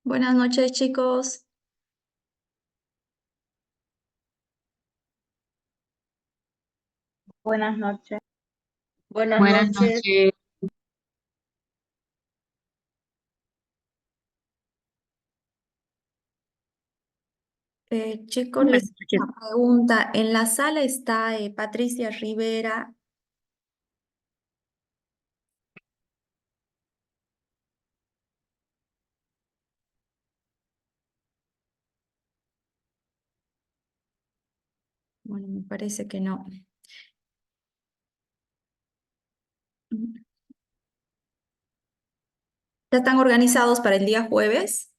Buenas noches, chicos. Buenas noches. Buenas Buenas noches. noches. Chicos, les Buenas hago noches. una pregunta. En la sala está Patricia Rivera. Bueno, me parece que no. ¿Ya están organizados para el día jueves?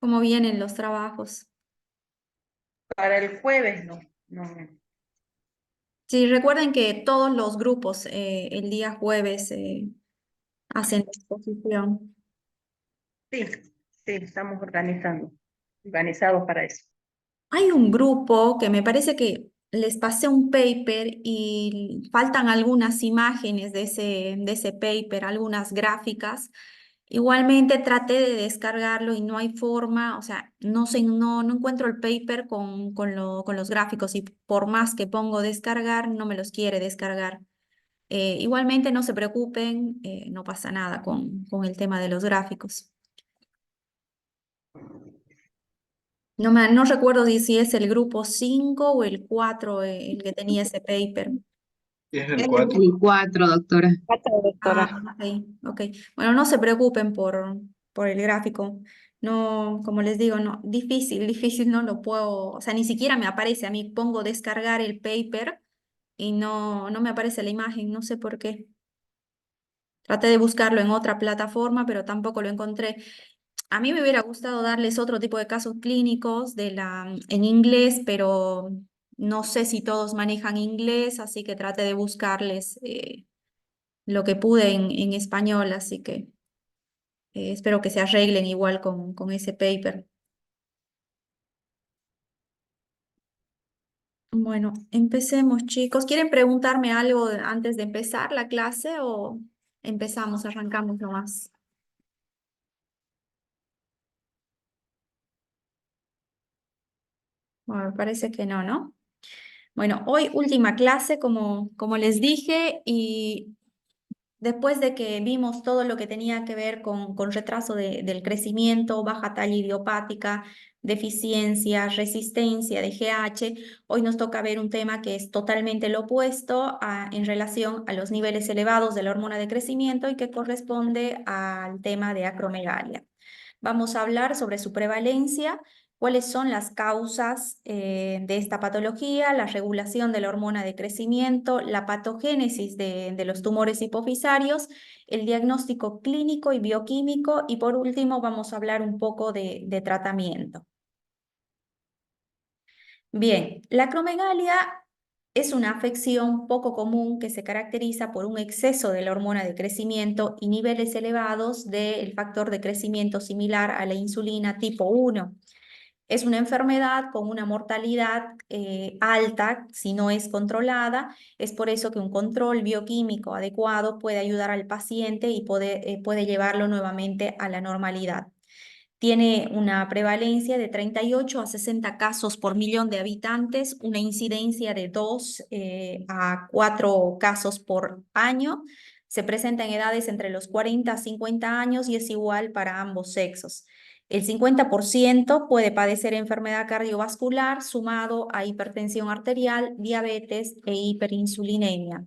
¿Cómo vienen los trabajos? Para el jueves no. No. Sí, recuerden que todos los grupos el día jueves hacen la exposición. Sí, sí, estamos organizados para eso. Hay un grupo que me parece que les pasé un paper y faltan algunas imágenes de ese paper, algunas gráficas. Igualmente traté de descargarlo y no hay forma, o sea, no sé, no encuentro el paper con los gráficos y por más que pongo descargar, no me los quiere descargar. Igualmente no se preocupen, no pasa nada con el tema de los gráficos. No recuerdo si es el grupo 5 o el 4 el que tenía ese paper. Es el 4. El 4, doctora. Cuatro, Ah, doctora. ok, ok. Bueno, no se preocupen por el gráfico. No, como les digo, no, difícil, no lo puedo, o sea, ni siquiera me aparece a mí. Pongo descargar el paper y no me aparece la imagen, no sé por qué. Traté de buscarlo en otra plataforma, pero tampoco lo encontré. A mí me hubiera gustado darles otro tipo de casos clínicos en inglés, pero no sé si todos manejan inglés, así que traté de buscarles lo que pude en español, así que espero que se arreglen igual con ese paper. Bueno, empecemos, chicos. ¿Quieren preguntarme algo antes de empezar la clase o arrancamos nomás? Bueno, me parece que no, ¿no? Bueno, hoy última clase, como les dije, y después de que vimos todo lo que tenía que ver con retraso del crecimiento, baja talla idiopática, deficiencia, resistencia de GH, hoy nos toca ver un tema que es totalmente lo opuesto en relación a los niveles elevados de la hormona de crecimiento y que corresponde al tema de acromegalia. Vamos a hablar sobre su prevalencia, cuáles son las causas de esta patología, la regulación de la hormona de crecimiento, la patogénesis de los tumores hipofisarios, el diagnóstico clínico y bioquímico y por último vamos a hablar un poco de tratamiento. Bien, la acromegalia es una afección poco común que se caracteriza por un exceso de la hormona de crecimiento y niveles elevados del factor de crecimiento similar a la insulina tipo 1. Es una enfermedad con una mortalidad alta si no es controlada. Es por eso que un control bioquímico adecuado puede ayudar al paciente y puede llevarlo nuevamente a la normalidad. Tiene una prevalencia de 38 a 60 casos por millón de habitantes, una incidencia de 2 a 4 casos por año. Se presenta en edades entre los 40 a 50 años y es igual para ambos sexos. El 50% puede padecer enfermedad cardiovascular sumado a hipertensión arterial, diabetes e hiperinsulinemia.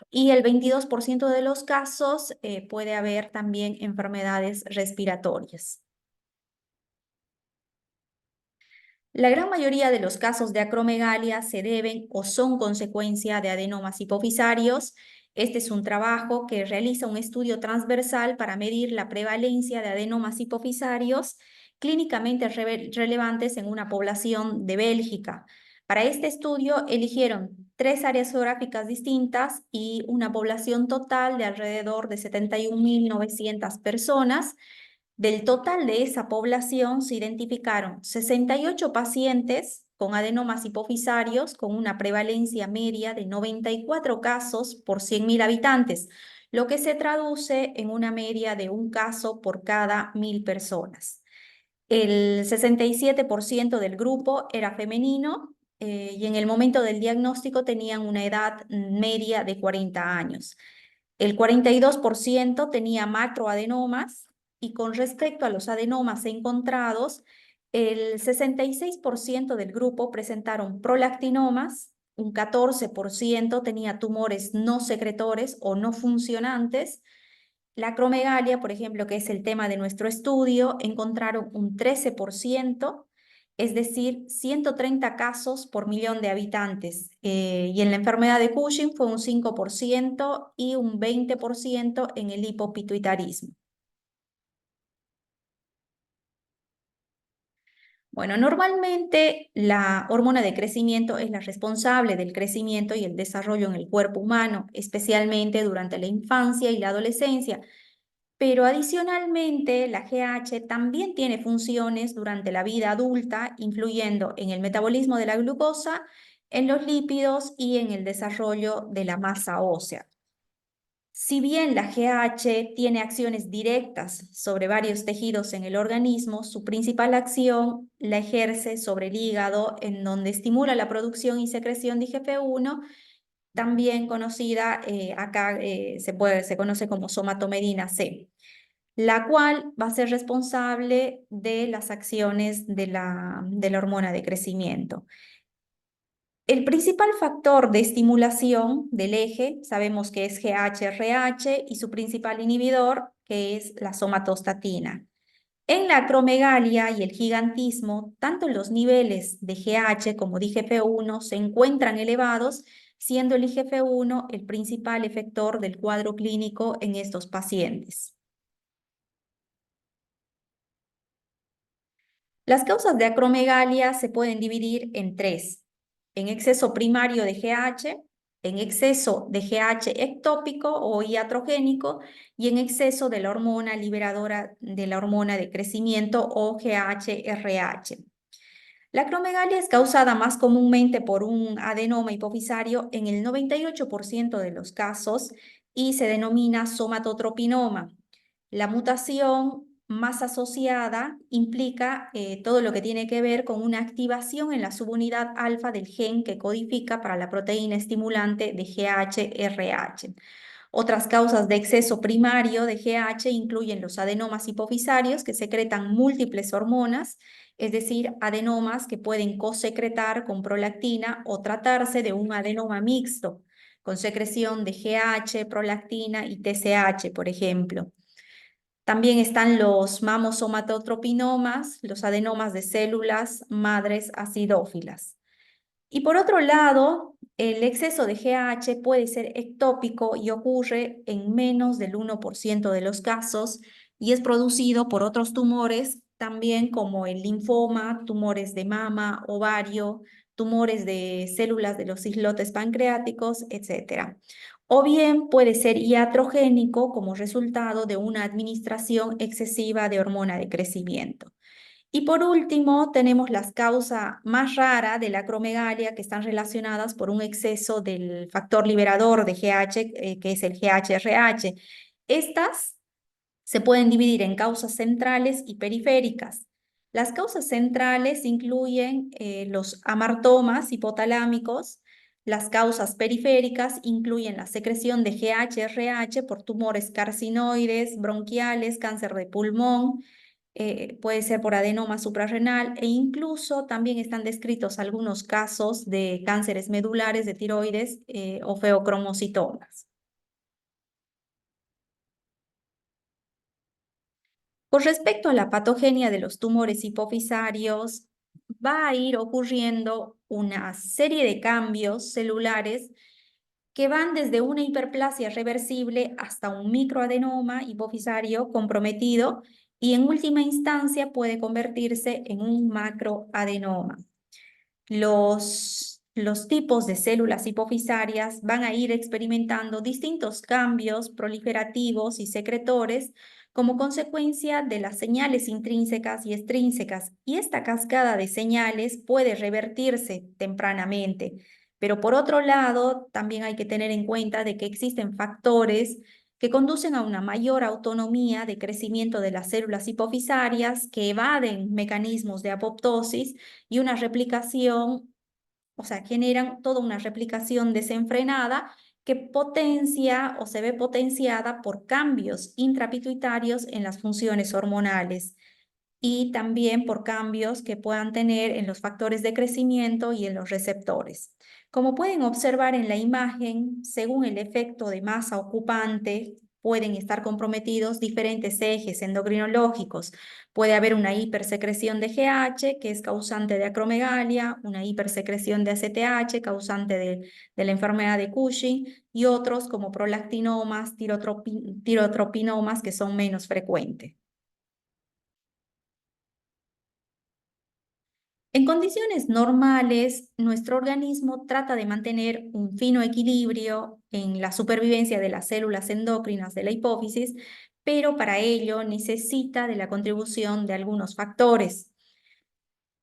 Y el 22% de los casos puede haber también enfermedades respiratorias. La gran mayoría de los casos de acromegalia se deben o son consecuencia de adenomas hipofisarios. Este es un trabajo que realiza un estudio transversal para medir la prevalencia de adenomas hipofisarios clínicamente relevantes en una población de Bélgica. Para este estudio eligieron 3 áreas geográficas distintas y una población total de alrededor de 71.900 personas. Del total de esa población se identificaron 68 pacientes con adenomas hipofisarios con una prevalencia media de 94 casos por 100.000 habitantes, lo que se traduce en una media de un caso por cada 1000 personas. El 67% del grupo era femenino y en el momento del diagnóstico tenían una edad media de 40 años. El 42% tenía macroadenomas y con respecto a los adenomas encontrados, el 66% del grupo presentaron prolactinomas, un 14% tenía tumores no secretores o no funcionantes. La acromegalia, por ejemplo, que es el tema de nuestro estudio, encontraron un 13%, es decir, 130 casos por millón de habitantes. Y en la enfermedad de Cushing fue un 5% y un 20% en el hipopituitarismo. Bueno, normalmente la hormona de crecimiento es la responsable del crecimiento y el desarrollo en el cuerpo humano, especialmente durante la infancia y la adolescencia. Pero adicionalmente, la GH también tiene funciones durante la vida adulta, influyendo en el metabolismo de la glucosa, en los lípidos y en el desarrollo de la masa ósea. Si bien la GH tiene acciones directas sobre varios tejidos en el organismo, su principal acción la ejerce sobre el hígado, en donde estimula la producción y secreción de IGF-1, también conocida acá se conoce como somatomedina C, la cual va a ser responsable de las acciones de la hormona de crecimiento. El principal factor de estimulación del eje, sabemos que es GHRH y su principal inhibidor, que es la somatostatina. En la acromegalia y el gigantismo, tanto los niveles de GH como de IGF-1 se encuentran elevados, siendo el IGF-1 el principal efector del cuadro clínico en estos pacientes. Las causas de acromegalia se pueden dividir en tres: en exceso primario de GH, en exceso de GH ectópico o iatrogénico y en exceso de la hormona liberadora de la hormona de crecimiento o GHRH. La acromegalia es causada más comúnmente por un adenoma hipofisario en el 98% de los casos y se denomina somatotropinoma. La mutación más asociada implica todo lo que tiene que ver con una activación en la subunidad alfa del gen que codifica para la proteína estimulante de GHRH. Otras causas de exceso primario de GH incluyen los adenomas hipofisarios que secretan múltiples hormonas, es decir, adenomas que pueden cosecretar con prolactina o tratarse de un adenoma mixto, con secreción de GH, prolactina y TSH, por ejemplo. También están los mamosomatotropinomas, los adenomas de células madres acidófilas. Y por otro lado, el exceso de GH puede ser ectópico y ocurre en menos del 1% de los casos y es producido por otros tumores, también como el linfoma, tumores de mama, ovario, tumores de células de los islotes pancreáticos, etc. O bien puede ser iatrogénico como resultado de una administración excesiva de hormona de crecimiento. Y por último, tenemos las causas más raras de la acromegalia que están relacionadas por un exceso del factor liberador de GH, que es el GHRH. Estas se pueden dividir en causas centrales y periféricas. Las causas centrales incluyen los amartomas hipotalámicos. Las causas periféricas incluyen la secreción de GHRH por tumores carcinoides, bronquiales, cáncer de pulmón, puede ser por adenoma suprarrenal e incluso también están descritos algunos casos de cánceres medulares de tiroides o feocromocitomas. Con respecto a la patogenia de los tumores hipofisarios, va a ir ocurriendo una serie de cambios celulares que van desde una hiperplasia reversible hasta un microadenoma hipofisario comprometido y en última instancia puede convertirse en un macroadenoma. Los tipos de células hipofisarias van a ir experimentando distintos cambios proliferativos y secretores como consecuencia de las señales intrínsecas y extrínsecas, y esta cascada de señales puede revertirse tempranamente. Pero por otro lado, también hay que tener en cuenta de que existen factores que conducen a una mayor autonomía de crecimiento de las células hipofisarias, que evaden mecanismos de apoptosis y una replicación, o sea, generan toda una replicación desenfrenada que potencia o se ve potenciada por cambios intrapituitarios en las funciones hormonales y también por cambios que puedan tener en los factores de crecimiento y en los receptores. Como pueden observar en la imagen, según el efecto de masa ocupante, pueden estar comprometidos diferentes ejes endocrinológicos. Puede haber una hipersecreción de GH, que es causante de acromegalia, una hipersecreción de ACTH, causante de la enfermedad de Cushing, y otros como prolactinomas, tirotropinomas, que son menos frecuentes. En condiciones normales, nuestro organismo trata de mantener un fino equilibrio en la supervivencia de las células endocrinas de la hipófisis, pero para ello necesita de la contribución de algunos factores.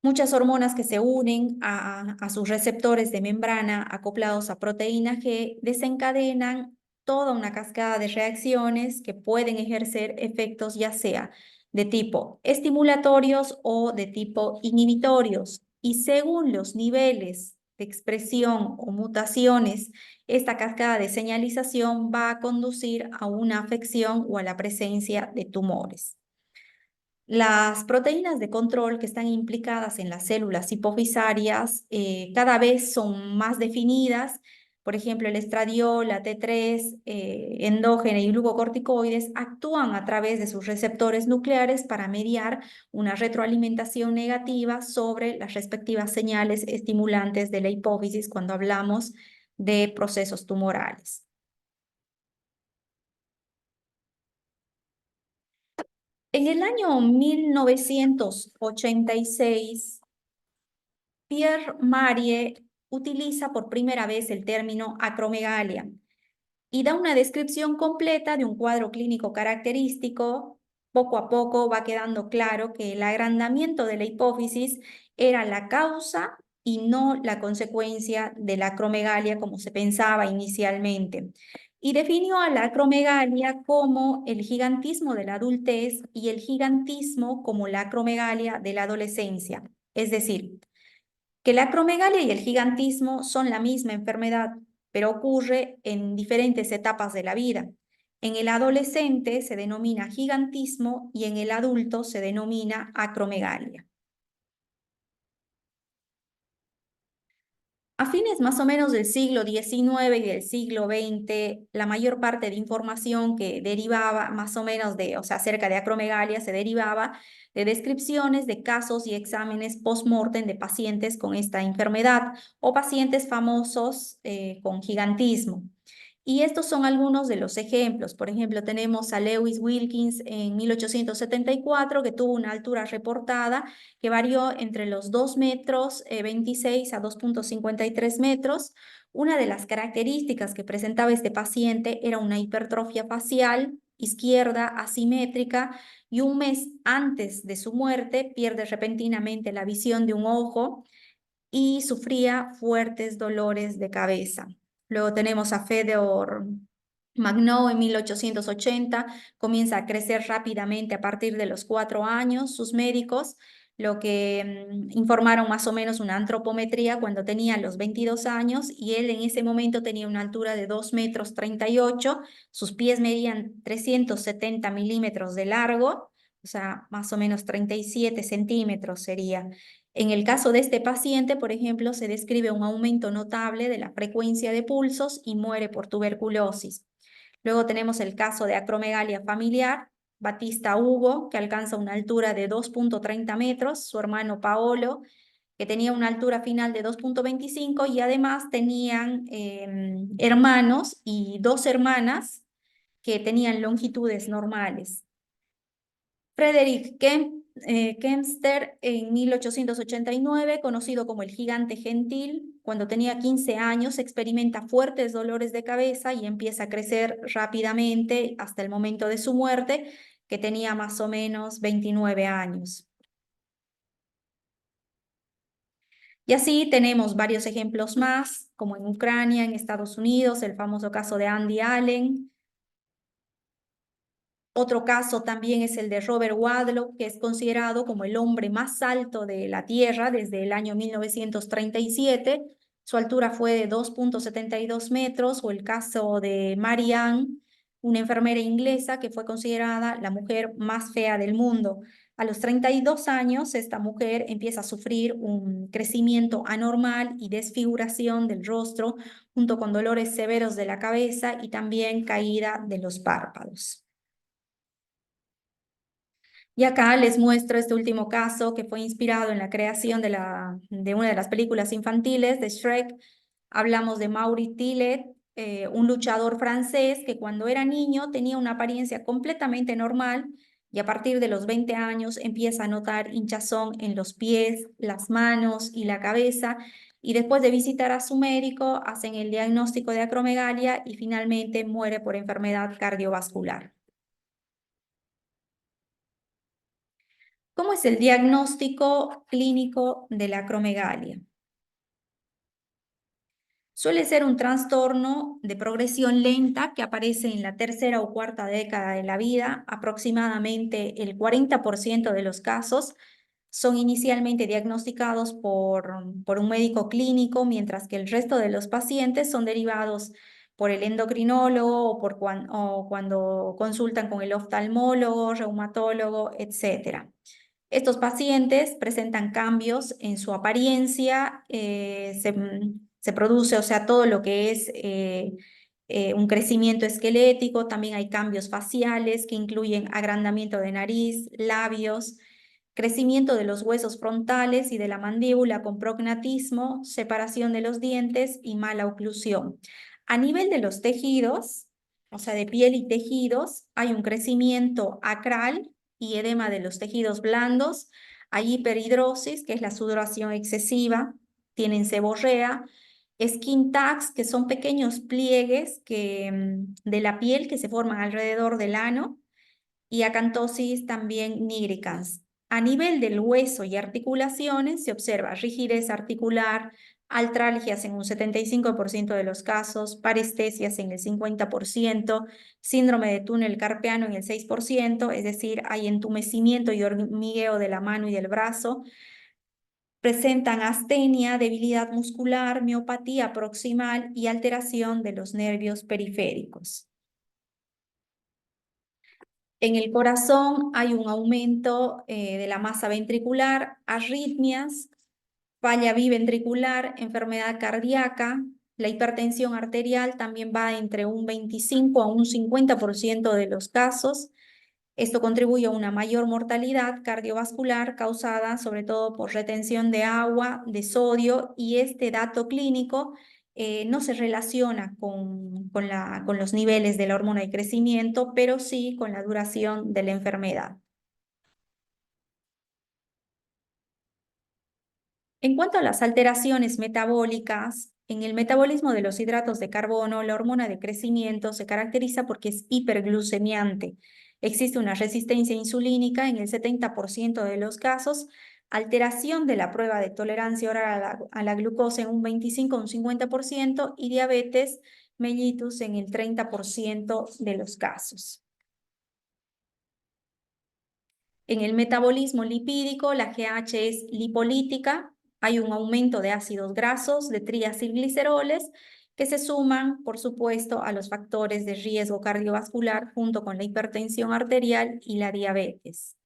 Muchas hormonas que se unen a sus receptores de membrana acoplados a proteína G desencadenan toda una cascada de reacciones que pueden ejercer efectos ya sea de tipo estimulatorios o de tipo inhibitorios. Y según los niveles de expresión o mutaciones, esta cascada de señalización va a conducir a una afección o a la presencia de tumores. Las proteínas de control que están implicadas en las células hipofisarias cada vez son más definidas. Por ejemplo, el estradiol, la T3, endógena y glucocorticoides actúan a través de sus receptores nucleares para mediar una retroalimentación negativa sobre las respectivas señales estimulantes de la hipófisis cuando hablamos de procesos tumorales. En el año 1986, Pierre Marie utiliza por primera vez el término acromegalia y da una descripción completa de un cuadro clínico característico. Poco a poco va quedando claro que el agrandamiento de la hipófisis era la causa y no la consecuencia de la acromegalia como se pensaba inicialmente. Y definió a la acromegalia como el gigantismo de la adultez y el gigantismo como la acromegalia de la adolescencia. Es decir, que la acromegalia y el gigantismo son la misma enfermedad, pero ocurre en diferentes etapas de la vida. En el adolescente se denomina gigantismo y en el adulto se denomina acromegalia. A fines más o menos del siglo XIX y del siglo XX, la mayor parte de información que derivaba más o menos de, o sea, acerca de acromegalia se derivaba de descripciones de casos y exámenes post-mortem de pacientes con esta enfermedad o pacientes famosos con gigantismo. Y estos son algunos de los ejemplos. Por ejemplo, tenemos a Lewis Wilkins en 1874, que tuvo una altura reportada que varió entre los 2 metros 26 a 2,53 metros. Una de las características que presentaba este paciente era una hipertrofia facial izquierda asimétrica y un mes antes de su muerte pierde repentinamente la visión de un ojo y sufría fuertes dolores de cabeza. Luego tenemos a Fedor Magnó en 1880, comienza a crecer rápidamente a partir de los 4 años. Sus médicos lo que informaron más o menos una antropometría cuando tenía los 22 años y él en ese momento tenía una altura de 2 metros 38, sus pies medían 370 milímetros de largo, o sea, más o menos 37 centímetros sería. En el caso de este paciente, por ejemplo, se describe un aumento notable de la frecuencia de pulsos y muere por tuberculosis. Luego tenemos el caso de acromegalia familiar, Batista Hugo, que alcanza una altura de 2,30 metros, su hermano Paolo, que tenía una altura final de 2,25 y además tenían hermanos y 2 hermanas que tenían longitudes normales. Frederick Kempster en 1889, conocido como el gigante gentil, cuando tenía 15 años experimenta fuertes dolores de cabeza y empieza a crecer rápidamente hasta el momento de su muerte, que tenía más o menos 29 años. Y así tenemos varios ejemplos más, como en Ucrania, en Estados Unidos, el famoso caso de Andy Allen. Otro caso también es el de Robert Wadlow, que es considerado como el hombre más alto de la Tierra desde el año 1937. Su altura fue de 2,72 metros, o el caso de Marianne, una enfermera inglesa que fue considerada la mujer más fea del mundo. A los 32 años, esta mujer empieza a sufrir un crecimiento anormal y desfiguración del rostro, junto con dolores severos de la cabeza y también caída de los párpados. Y acá les muestro este último caso que fue inspirado en la creación de una de las películas infantiles de Shrek. Hablamos de Maury Tillet, un luchador francés que cuando era niño tenía una apariencia completamente normal y a partir de los 20 años empieza a notar hinchazón en los pies, las manos y la cabeza, y después de visitar a su médico hacen el diagnóstico de acromegalia y finalmente muere por enfermedad cardiovascular. ¿Cómo es el diagnóstico clínico de la acromegalia? Suele ser un trastorno de progresión lenta que aparece en la tercera o cuarta década de la vida. Aproximadamente el 40% de los casos son inicialmente diagnosticados por un médico clínico, mientras que el resto de los pacientes son derivados por el endocrinólogo o cuando consultan con el oftalmólogo, reumatólogo, etc. Estos pacientes presentan cambios en su apariencia, se produce, o sea, todo lo que es un crecimiento esquelético, también hay cambios faciales que incluyen agrandamiento de nariz, labios, crecimiento de los huesos frontales y de la mandíbula con prognatismo, separación de los dientes y mala oclusión. A nivel de los tejidos, o sea, de piel y tejidos, hay un crecimiento acral y edema de los tejidos blandos, hay hiperhidrosis, que es la sudoración excesiva, tienen seborrea, skin tags, que son pequeños pliegues de la piel que se forman alrededor del ano, y acantosis también nigricans. A nivel del hueso y articulaciones se observa rigidez articular, artralgias en un 75% de los casos, parestesias en el 50%, síndrome de túnel carpiano en el 6%, es decir, hay entumecimiento y hormigueo de la mano y del brazo. Presentan astenia, debilidad muscular, miopatía proximal y alteración de los nervios periféricos. En el corazón hay un aumento de la masa ventricular, arritmias, falla biventricular, enfermedad cardíaca. La hipertensión arterial también va entre un 25 a un 50% de los casos. Esto contribuye a una mayor mortalidad cardiovascular causada sobre todo por retención de agua, de sodio, y este dato clínico no se relaciona con los niveles de la hormona de crecimiento, pero sí con la duración de la enfermedad. En cuanto a las alteraciones metabólicas, en el metabolismo de los hidratos de carbono, la hormona de crecimiento se caracteriza porque es hiperglucemiante. Existe una resistencia insulínica en el 70% de los casos, alteración de la prueba de tolerancia oral a la glucosa en un 25 o un 50% y diabetes mellitus en el 30% de los casos. En el metabolismo lipídico, la GH es lipolítica, hay un aumento de ácidos grasos, de triacilgliceroles, que se suman, por supuesto, a los factores de riesgo cardiovascular junto con la hipertensión arterial y la diabetes.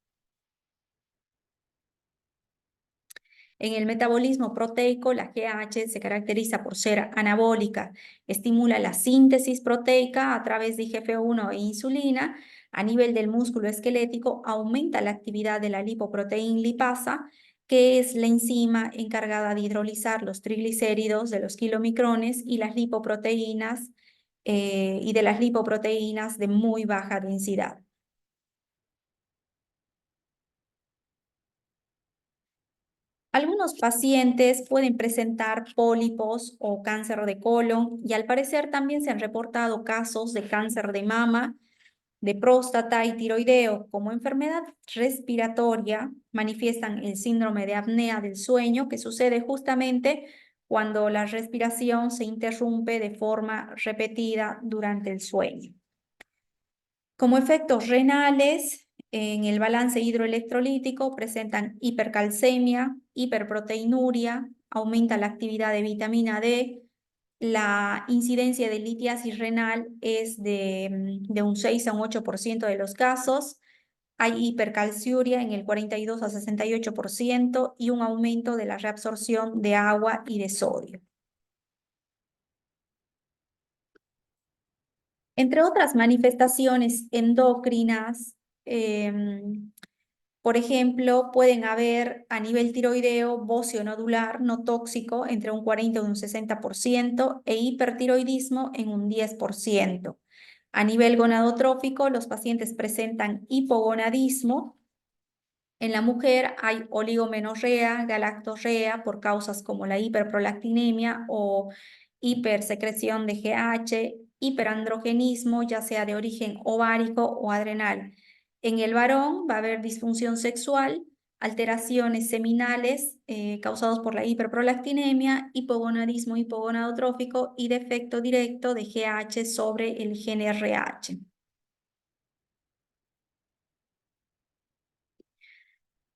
En el metabolismo proteico, la GH se caracteriza por ser anabólica, estimula la síntesis proteica a través de IGF-1 e insulina. A nivel del músculo esquelético, aumenta la actividad de la lipoproteína lipasa, que es la enzima encargada de hidrolizar los triglicéridos de los kilomicrones y las lipoproteínas y de las lipoproteínas de muy baja densidad. Algunos pacientes pueden presentar pólipos o cáncer de colon, y al parecer también se han reportado casos de cáncer de mama, de próstata y tiroideo. Como enfermedad respiratoria manifiestan el síndrome de apnea del sueño, que sucede justamente cuando la respiración se interrumpe de forma repetida durante el sueño. Como efectos renales, en el balance hidroelectrolítico presentan hipercalcemia, hiperproteinuria, aumenta la actividad de vitamina D, la incidencia de litiasis renal es de un 6 a un 8% de los casos, hay hipercalciuria en el 42 a 68% y un aumento de la reabsorción de agua y de sodio. Entre otras manifestaciones endocrinas, por ejemplo, pueden haber a nivel tiroideo bocio nodular no tóxico entre un 40 y un 60% e hipertiroidismo en un 10%. A nivel gonadotrófico, los pacientes presentan hipogonadismo. En la mujer hay oligomenorrea, galactorrea por causas como la hiperprolactinemia o hipersecreción de GH, hiperandrogenismo, ya sea de origen ovárico o adrenal. En el varón va a haber disfunción sexual, alteraciones seminales causados por la hiperprolactinemia, hipogonadismo hipogonadotrófico y defecto directo de GH sobre el gen RH.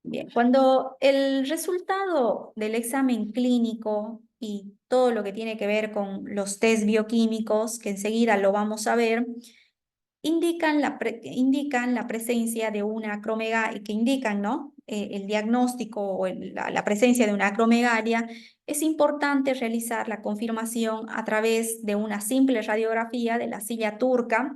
Bien, cuando el resultado del examen clínico y todo lo que tiene que ver con los test bioquímicos, que enseguida lo vamos a ver, indican la presencia de una acromegalia, que indican, ¿no? El diagnóstico o la presencia de una acromegalia, es importante realizar la confirmación a través de una simple radiografía de la silla turca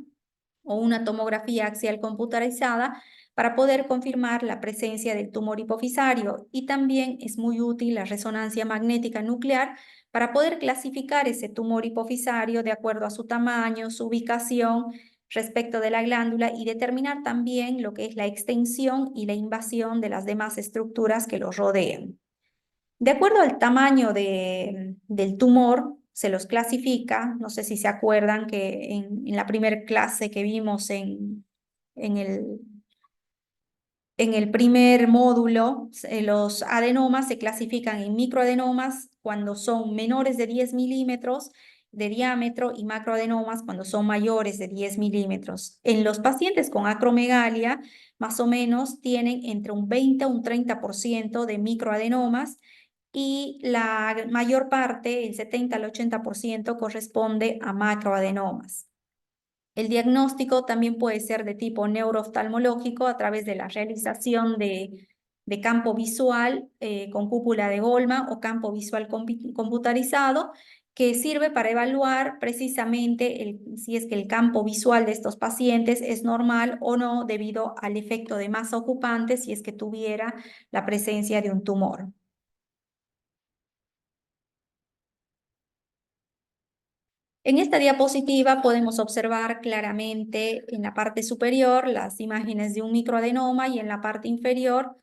o una tomografía axial computarizada para poder confirmar la presencia del tumor hipofisario, y también es muy útil la resonancia magnética nuclear para poder clasificar ese tumor hipofisario de acuerdo a su tamaño, su ubicación respecto de la glándula y determinar también lo que es la extensión y la invasión de las demás estructuras que lo rodean. De acuerdo al tamaño del tumor, se los clasifica. No sé si se acuerdan que en la primera clase que vimos en el primer módulo, los adenomas se clasifican en microadenomas cuando son menores de 10 milímetros de diámetro y macroadenomas cuando son mayores de 10 milímetros. En los pacientes con acromegalia, más o menos tienen entre un 20 a un 30% de microadenomas y la mayor parte, el 70 al 80%, corresponde a macroadenomas. El diagnóstico también puede ser de tipo neurooftalmológico a través de la realización de campo visual con cúpula de Goldman o campo visual computarizado, que sirve para evaluar precisamente si es que el campo visual de estos pacientes es normal o no debido al efecto de masa ocupante si es que tuviera la presencia de un tumor. En esta diapositiva podemos observar claramente en la parte superior las imágenes de un microadenoma y en la parte inferior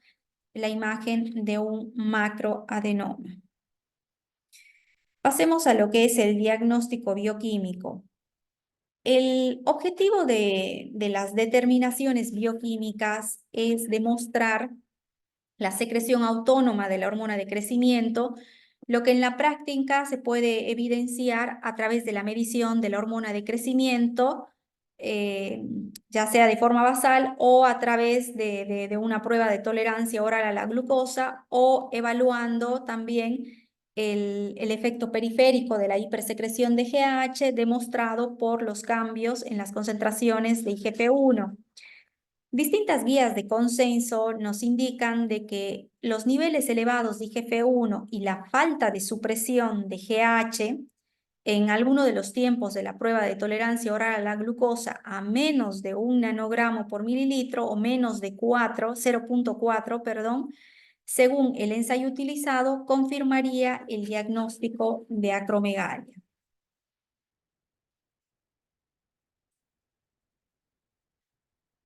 la imagen de un macroadenoma. Pasemos a lo que es el diagnóstico bioquímico. El objetivo de las determinaciones bioquímicas es demostrar la secreción autónoma de la hormona de crecimiento, lo que en la práctica se puede evidenciar a través de la medición de la hormona de crecimiento, ya sea de forma basal o a través de una prueba de tolerancia oral a la glucosa, o evaluando también el efecto periférico de la hipersecreción de GH demostrado por los cambios en las concentraciones de IGF-1. Distintas guías de consenso nos indican de que los niveles elevados de IGF-1 y la falta de supresión de GH en alguno de los tiempos de la prueba de tolerancia oral a la glucosa a menos de 1 nanogramo por mililitro o menos de 0.4, perdón, según el ensayo utilizado, confirmaría el diagnóstico de acromegalia.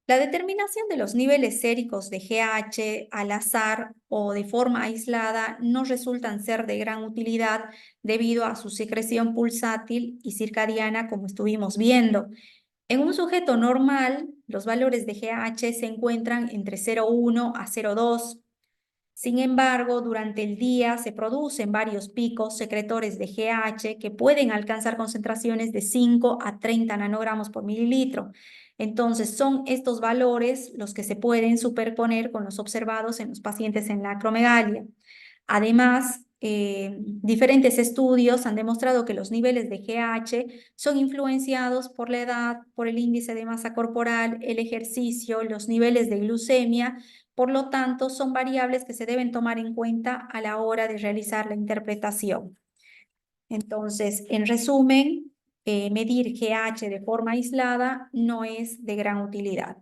La determinación de los niveles séricos de GH al azar o de forma aislada no resultan ser de gran utilidad debido a su secreción pulsátil y circadiana, como estuvimos viendo. En un sujeto normal, los valores de GH se encuentran entre 0,1 a 0,2. Sin embargo, durante el día se producen varios picos secretores de GH que pueden alcanzar concentraciones de 5 a 30 nanogramos por mililitro. Entonces, son estos valores los que se pueden superponer con los observados en los pacientes en la acromegalia. Además, diferentes estudios han demostrado que los niveles de GH son influenciados por la edad, por el índice de masa corporal, el ejercicio, los niveles de glucemia. Por lo tanto, son variables que se deben tomar en cuenta a la hora de realizar la interpretación. Entonces, en resumen, medir GH de forma aislada no es de gran utilidad.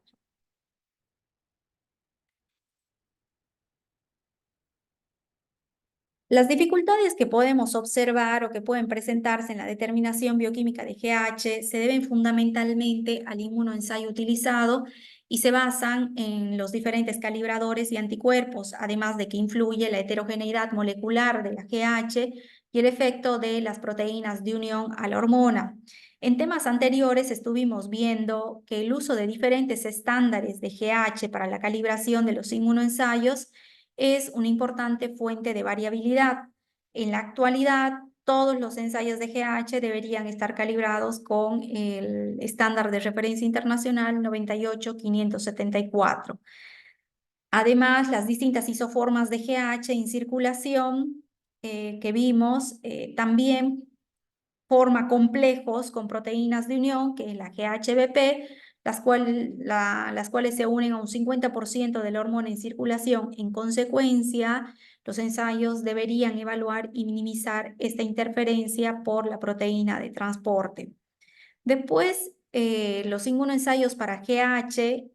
Las dificultades que podemos observar o que pueden presentarse en la determinación bioquímica de GH se deben fundamentalmente al inmunoensayo utilizado y se basan en los diferentes calibradores y anticuerpos, además de que influye la heterogeneidad molecular de la GH y el efecto de las proteínas de unión a la hormona. En temas anteriores estuvimos viendo que el uso de diferentes estándares de GH para la calibración de los inmunoensayos es una importante fuente de variabilidad. En la actualidad, todos los ensayos de GH deberían estar calibrados con el estándar de referencia internacional 98-574. Además, las distintas isoformas de GH en circulación que vimos también forma complejos con proteínas de unión, que es la GHBP, las cuales se unen a un 50% de la hormona en circulación. En consecuencia, los ensayos deberían evaluar y minimizar esta interferencia por la proteína de transporte. Después, los inmunoensayos para GH,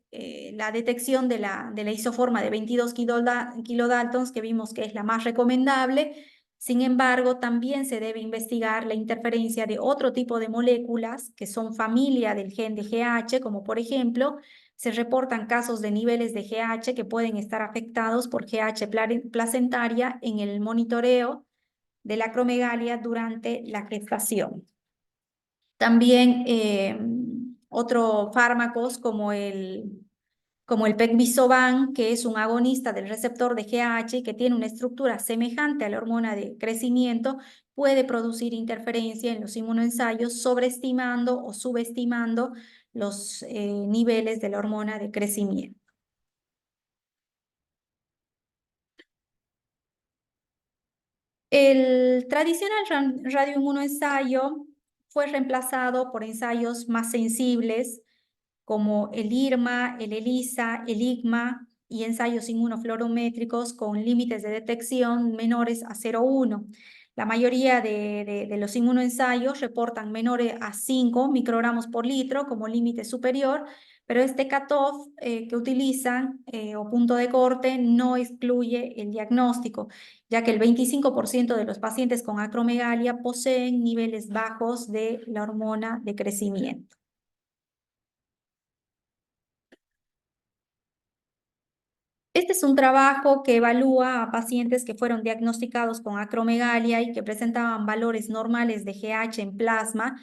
la detección de la isoforma de 22 kilodaltons, que vimos que es la más recomendable. Sin embargo, también se debe investigar la interferencia de otro tipo de moléculas que son familia del gen de GH, como por ejemplo, se reportan casos de niveles de GH que pueden estar afectados por GH placentaria en el monitoreo de la acromegalia durante la gestación. También otros fármacos como el Pegvisovan, que es un agonista del receptor de GH y que tiene una estructura semejante a la hormona de crecimiento, puede producir interferencia en los inmunoensayos, sobreestimando o subestimando los niveles de la hormona de crecimiento. El tradicional radioinmunoensayo fue reemplazado por ensayos más sensibles como el IRMA, el ELISA, el IGMA y ensayos inmunofluorométricos con límites de detección menores a 0,1. La mayoría de los inmunoensayos reportan menores a 5 microgramos por litro como límite superior, pero este cutoff que utilizan o punto de corte no excluye el diagnóstico, ya que el 25% de los pacientes con acromegalia poseen niveles bajos de la hormona de crecimiento. Este es un trabajo que evalúa a pacientes que fueron diagnosticados con acromegalia y que presentaban valores normales de GH en plasma,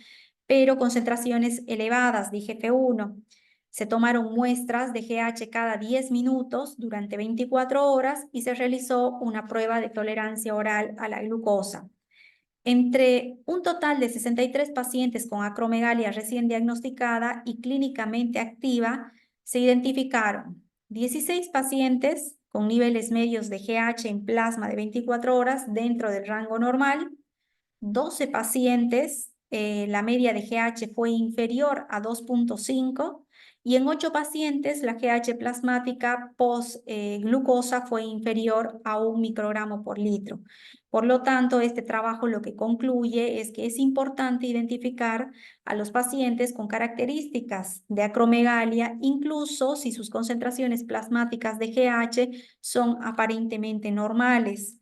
pero concentraciones elevadas de IGF-1. Se tomaron muestras de GH cada 10 minutos durante 24 horas y se realizó una prueba de tolerancia oral a la glucosa. Entre un total de 63 pacientes con acromegalia recién diagnosticada y clínicamente activa, se identificaron 16 pacientes con niveles medios de GH en plasma de 24 horas dentro del rango normal, 12 pacientes, la media de GH fue inferior a 2,5 y en 8 pacientes la GH plasmática post-glucosa fue inferior a 1 microgramo por litro. Por lo tanto, este trabajo lo que concluye es que es importante identificar a los pacientes con características de acromegalia, incluso si sus concentraciones plasmáticas de GH son aparentemente normales.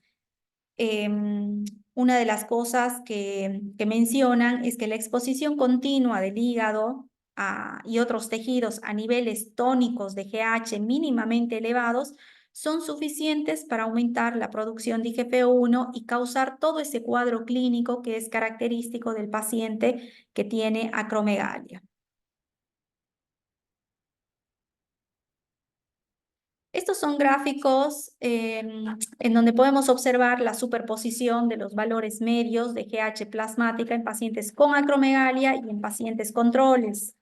Una de las cosas que mencionan es que la exposición continua del hígado y otros tejidos a niveles tónicos de GH mínimamente elevados son suficientes para aumentar la producción de IGF-1 y causar todo ese cuadro clínico que es característico del paciente que tiene acromegalia. Estos son gráficos en donde podemos observar la superposición de los valores medios de GH plasmática en pacientes con acromegalia y en pacientes controles.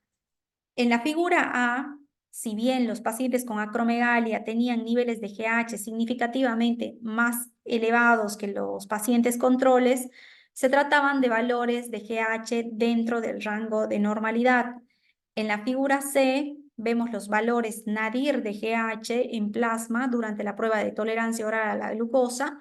En la figura A, si bien los pacientes con acromegalia tenían niveles de GH significativamente más elevados que los pacientes controles, se trataban de valores de GH dentro del rango de normalidad. En la figura C, vemos los valores nadir de GH en plasma durante la prueba de tolerancia oral a la glucosa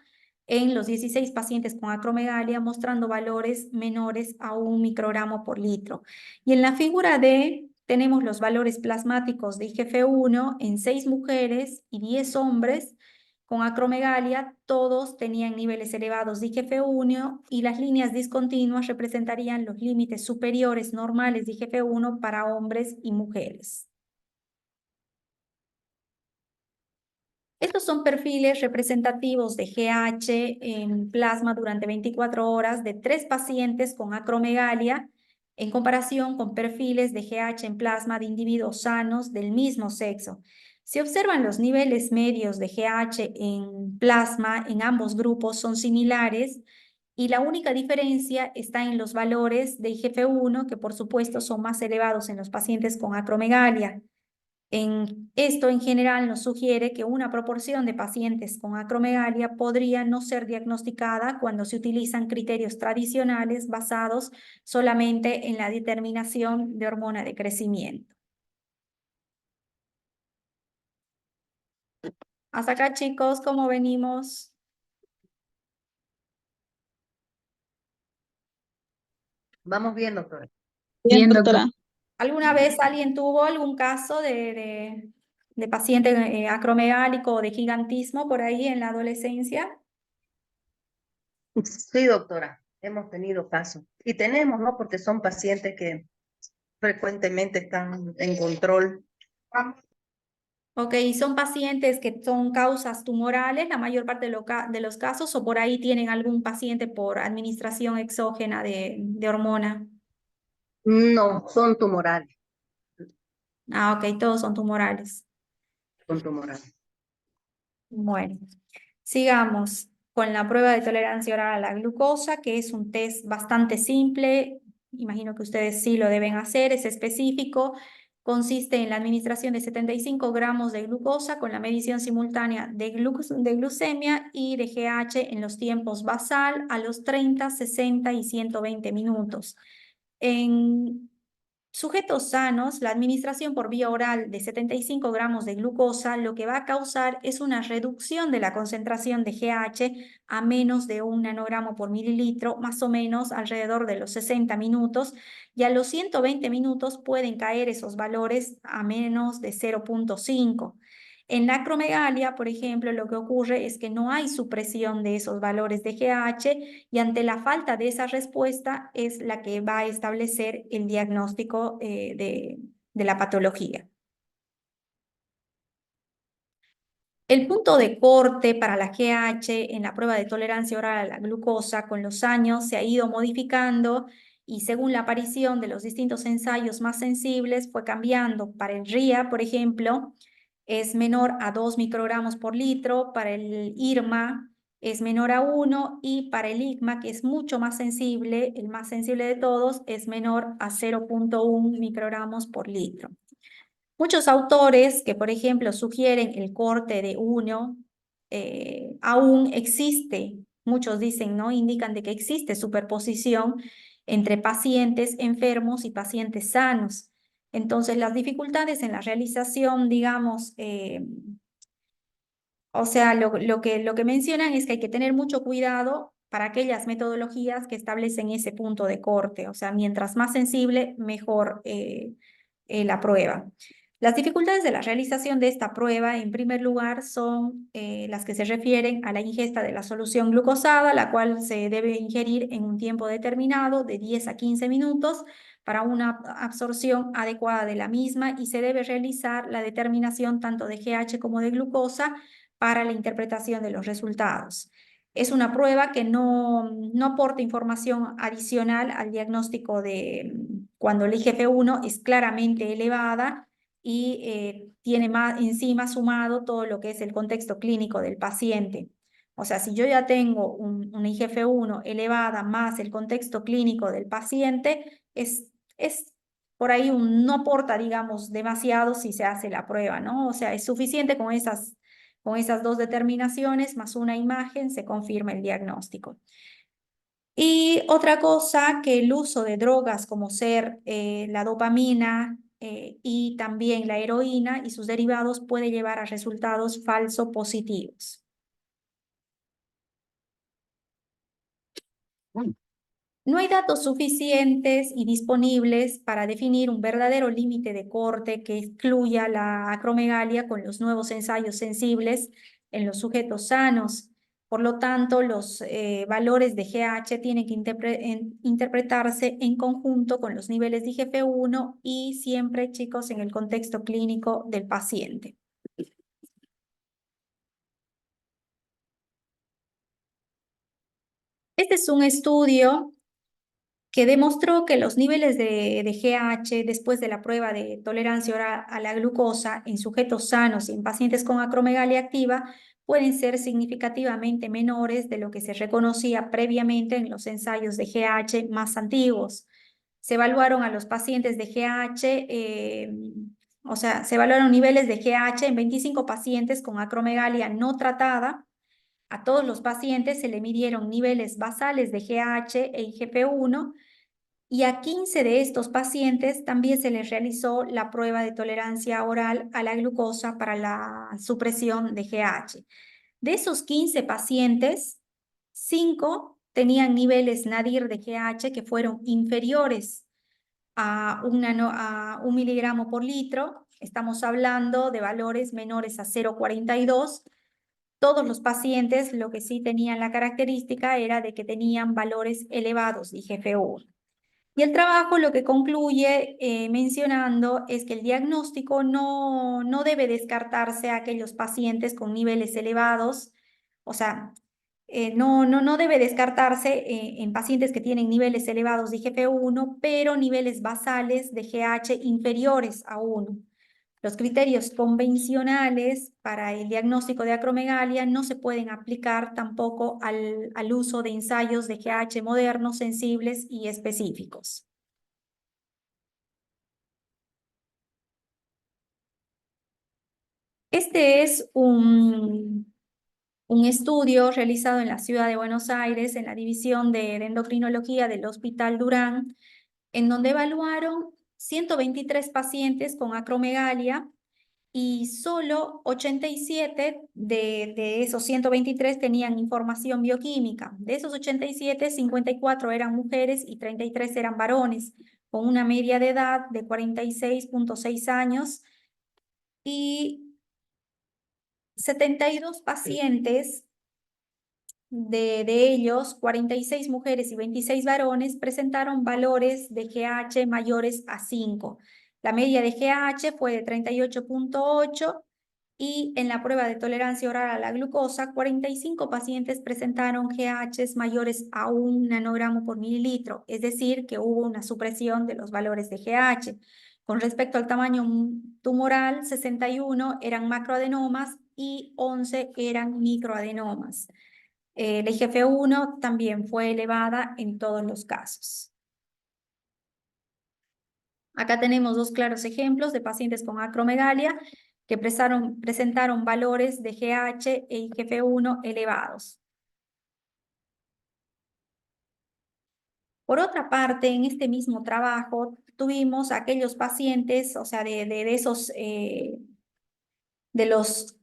en los 16 pacientes con acromegalia, mostrando valores menores a 1 microgramo por litro. Y en la figura D tenemos los valores plasmáticos de IGF-1 en 6 mujeres y 10 hombres con acromegalia. Todos tenían niveles elevados de IGF-1 y las líneas discontinuas representarían los límites superiores normales de IGF-1 para hombres y mujeres. Estos son perfiles representativos de GH en plasma durante 24 horas de 3 pacientes con acromegalia en comparación con perfiles de GH en plasma de individuos sanos del mismo sexo. Si observan los niveles medios de GH en plasma en ambos grupos son similares y la única diferencia está en los valores de IGF-1 que por supuesto son más elevados en los pacientes con acromegalia. Esto en general nos sugiere que una proporción de pacientes con acromegalia podría no ser diagnosticada cuando se utilizan criterios tradicionales basados solamente en la determinación de hormona de crecimiento. Hasta acá, chicos, ¿cómo venimos? Vamos bien, doctora. Bien, doctora. ¿Alguna vez alguien tuvo algún caso de paciente acromegálico o de gigantismo por ahí en la adolescencia? Sí, doctora, hemos tenido casos. Y tenemos, ¿no? Porque son pacientes que frecuentemente están en control. Ok, ¿son pacientes que son causas tumorales la mayor parte de los casos o por ahí tienen algún paciente por administración exógena de hormona? No, son tumorales, Ah, ok, todos son tumorales. son tumorales. Bueno, sigamos con la prueba de tolerancia oral a la glucosa, que es un test bastante simple. Imagino que ustedes sí lo deben hacer, es específico. Consiste en la administración de 75 gramos de glucosa con la medición simultánea de glucemia y de GH en los tiempos basal a los 30, 60 y 120 minutos. En sujetos sanos, la administración por vía oral de 75 gramos de glucosa lo que va a causar es una reducción de la concentración de GH a menos de 1 nanogramo por mililitro, más o menos alrededor de los 60 minutos, y a los 120 minutos pueden caer esos valores a menos de 0,5. En la acromegalia, por ejemplo, lo que ocurre es que no hay supresión de esos valores de GH y ante la falta de esa respuesta es la que va a establecer el diagnóstico de la patología. El punto de corte para la GH en la prueba de tolerancia oral a la glucosa con los años se ha ido modificando y según la aparición de los distintos ensayos más sensibles fue cambiando. Para el RIA, por ejemplo, es menor a 2 microgramos por litro, para el IRMA es menor a 1 y para el IGMA, que es mucho más sensible, el más sensible de todos, es menor a 0,1 microgramos por litro. Muchos autores que, por ejemplo, sugieren el corte de 1, aún existe, muchos dicen, ¿no? Indican de que existe superposición entre pacientes enfermos y pacientes sanos. Entonces, las dificultades en la realización, digamos, o sea, lo que mencionan es que hay que tener mucho cuidado para aquellas metodologías que establecen ese punto de corte. O sea, mientras más sensible, mejor la prueba. Las dificultades de la realización de esta prueba, en primer lugar, son las que se refieren a la ingesta de la solución glucosada, la cual se debe ingerir en un tiempo determinado de 10 a 15 minutos para una absorción adecuada de la misma y se debe realizar la determinación tanto de GH como de glucosa para la interpretación de los resultados. Es una prueba que no aporta información adicional al diagnóstico de cuando el IGF-1 es claramente elevada y tiene más, encima sumado todo lo que es el contexto clínico del paciente. O sea, si yo ya tengo una IGF-1 elevada más el contexto clínico del paciente, es por ahí no aporta, digamos, demasiado si se hace la prueba, ¿no? O sea, es suficiente con esas dos determinaciones más una imagen, se confirma el diagnóstico. Y otra cosa, que el uso de drogas como ser la dopamina y también la heroína y sus derivados puede llevar a resultados falso positivos. No hay datos suficientes y disponibles para definir un verdadero límite de corte que excluya la acromegalia con los nuevos ensayos sensibles en los sujetos sanos. Por lo tanto, los valores de GH tienen que interpretarse en conjunto con los niveles de IGF-1 y siempre, chicos, en el contexto clínico del paciente. Este es un estudio que demostró que los niveles de GH después de la prueba de tolerancia oral a la glucosa en sujetos sanos y en pacientes con acromegalia activa pueden ser significativamente menores de lo que se reconocía previamente en los ensayos de GH más antiguos. Se evaluaron a los pacientes de GH, o sea, se evaluaron niveles de GH en 25 pacientes con acromegalia no tratada. A todos los pacientes se le midieron niveles basales de GH e IGF-1 y a 15 de estos pacientes también se les realizó la prueba de tolerancia oral a la glucosa para la supresión de GH. De esos 15 pacientes, 5 tenían niveles nadir de GH que fueron inferiores a 1 miligramo por litro. Estamos hablando de valores menores a 0,42. Todos los pacientes lo que sí tenían la característica era de que tenían valores elevados de IGF-1. Y el trabajo lo que concluye mencionando es que el diagnóstico no debe descartarse a aquellos pacientes con niveles elevados, o sea, no debe descartarse en pacientes que tienen niveles elevados de IGF-1, pero niveles basales de GH inferiores a 1. Los criterios convencionales para el diagnóstico de acromegalia no se pueden aplicar tampoco al uso de ensayos de GH modernos, sensibles y específicos. Este es un estudio realizado en la ciudad de Buenos Aires, en la división de endocrinología del Hospital Durán, en donde evaluaron 123 pacientes con acromegalia y solo 87 de esos 123 tenían información bioquímica. De esos 87, 54 eran mujeres y 33 eran varones, con una media de edad de 46,6 años y 72 pacientes, de ellos 46 mujeres y 26 varones, presentaron valores de GH mayores a 5. La media de GH fue de 38,8 y en la prueba de tolerancia oral a la glucosa, 45 pacientes presentaron GH mayores a 1 nanogramo por mililitro, es decir, que hubo una supresión de los valores de GH. Con respecto al tamaño tumoral, 61 eran macroadenomas y 11 eran microadenomas. La IGF-1 también fue elevada en todos los casos. Acá tenemos dos claros ejemplos de pacientes con acromegalia que presentaron valores de GH e IGF-1 elevados. Por otra parte, en este mismo trabajo tuvimos aquellos pacientes, o sea, de los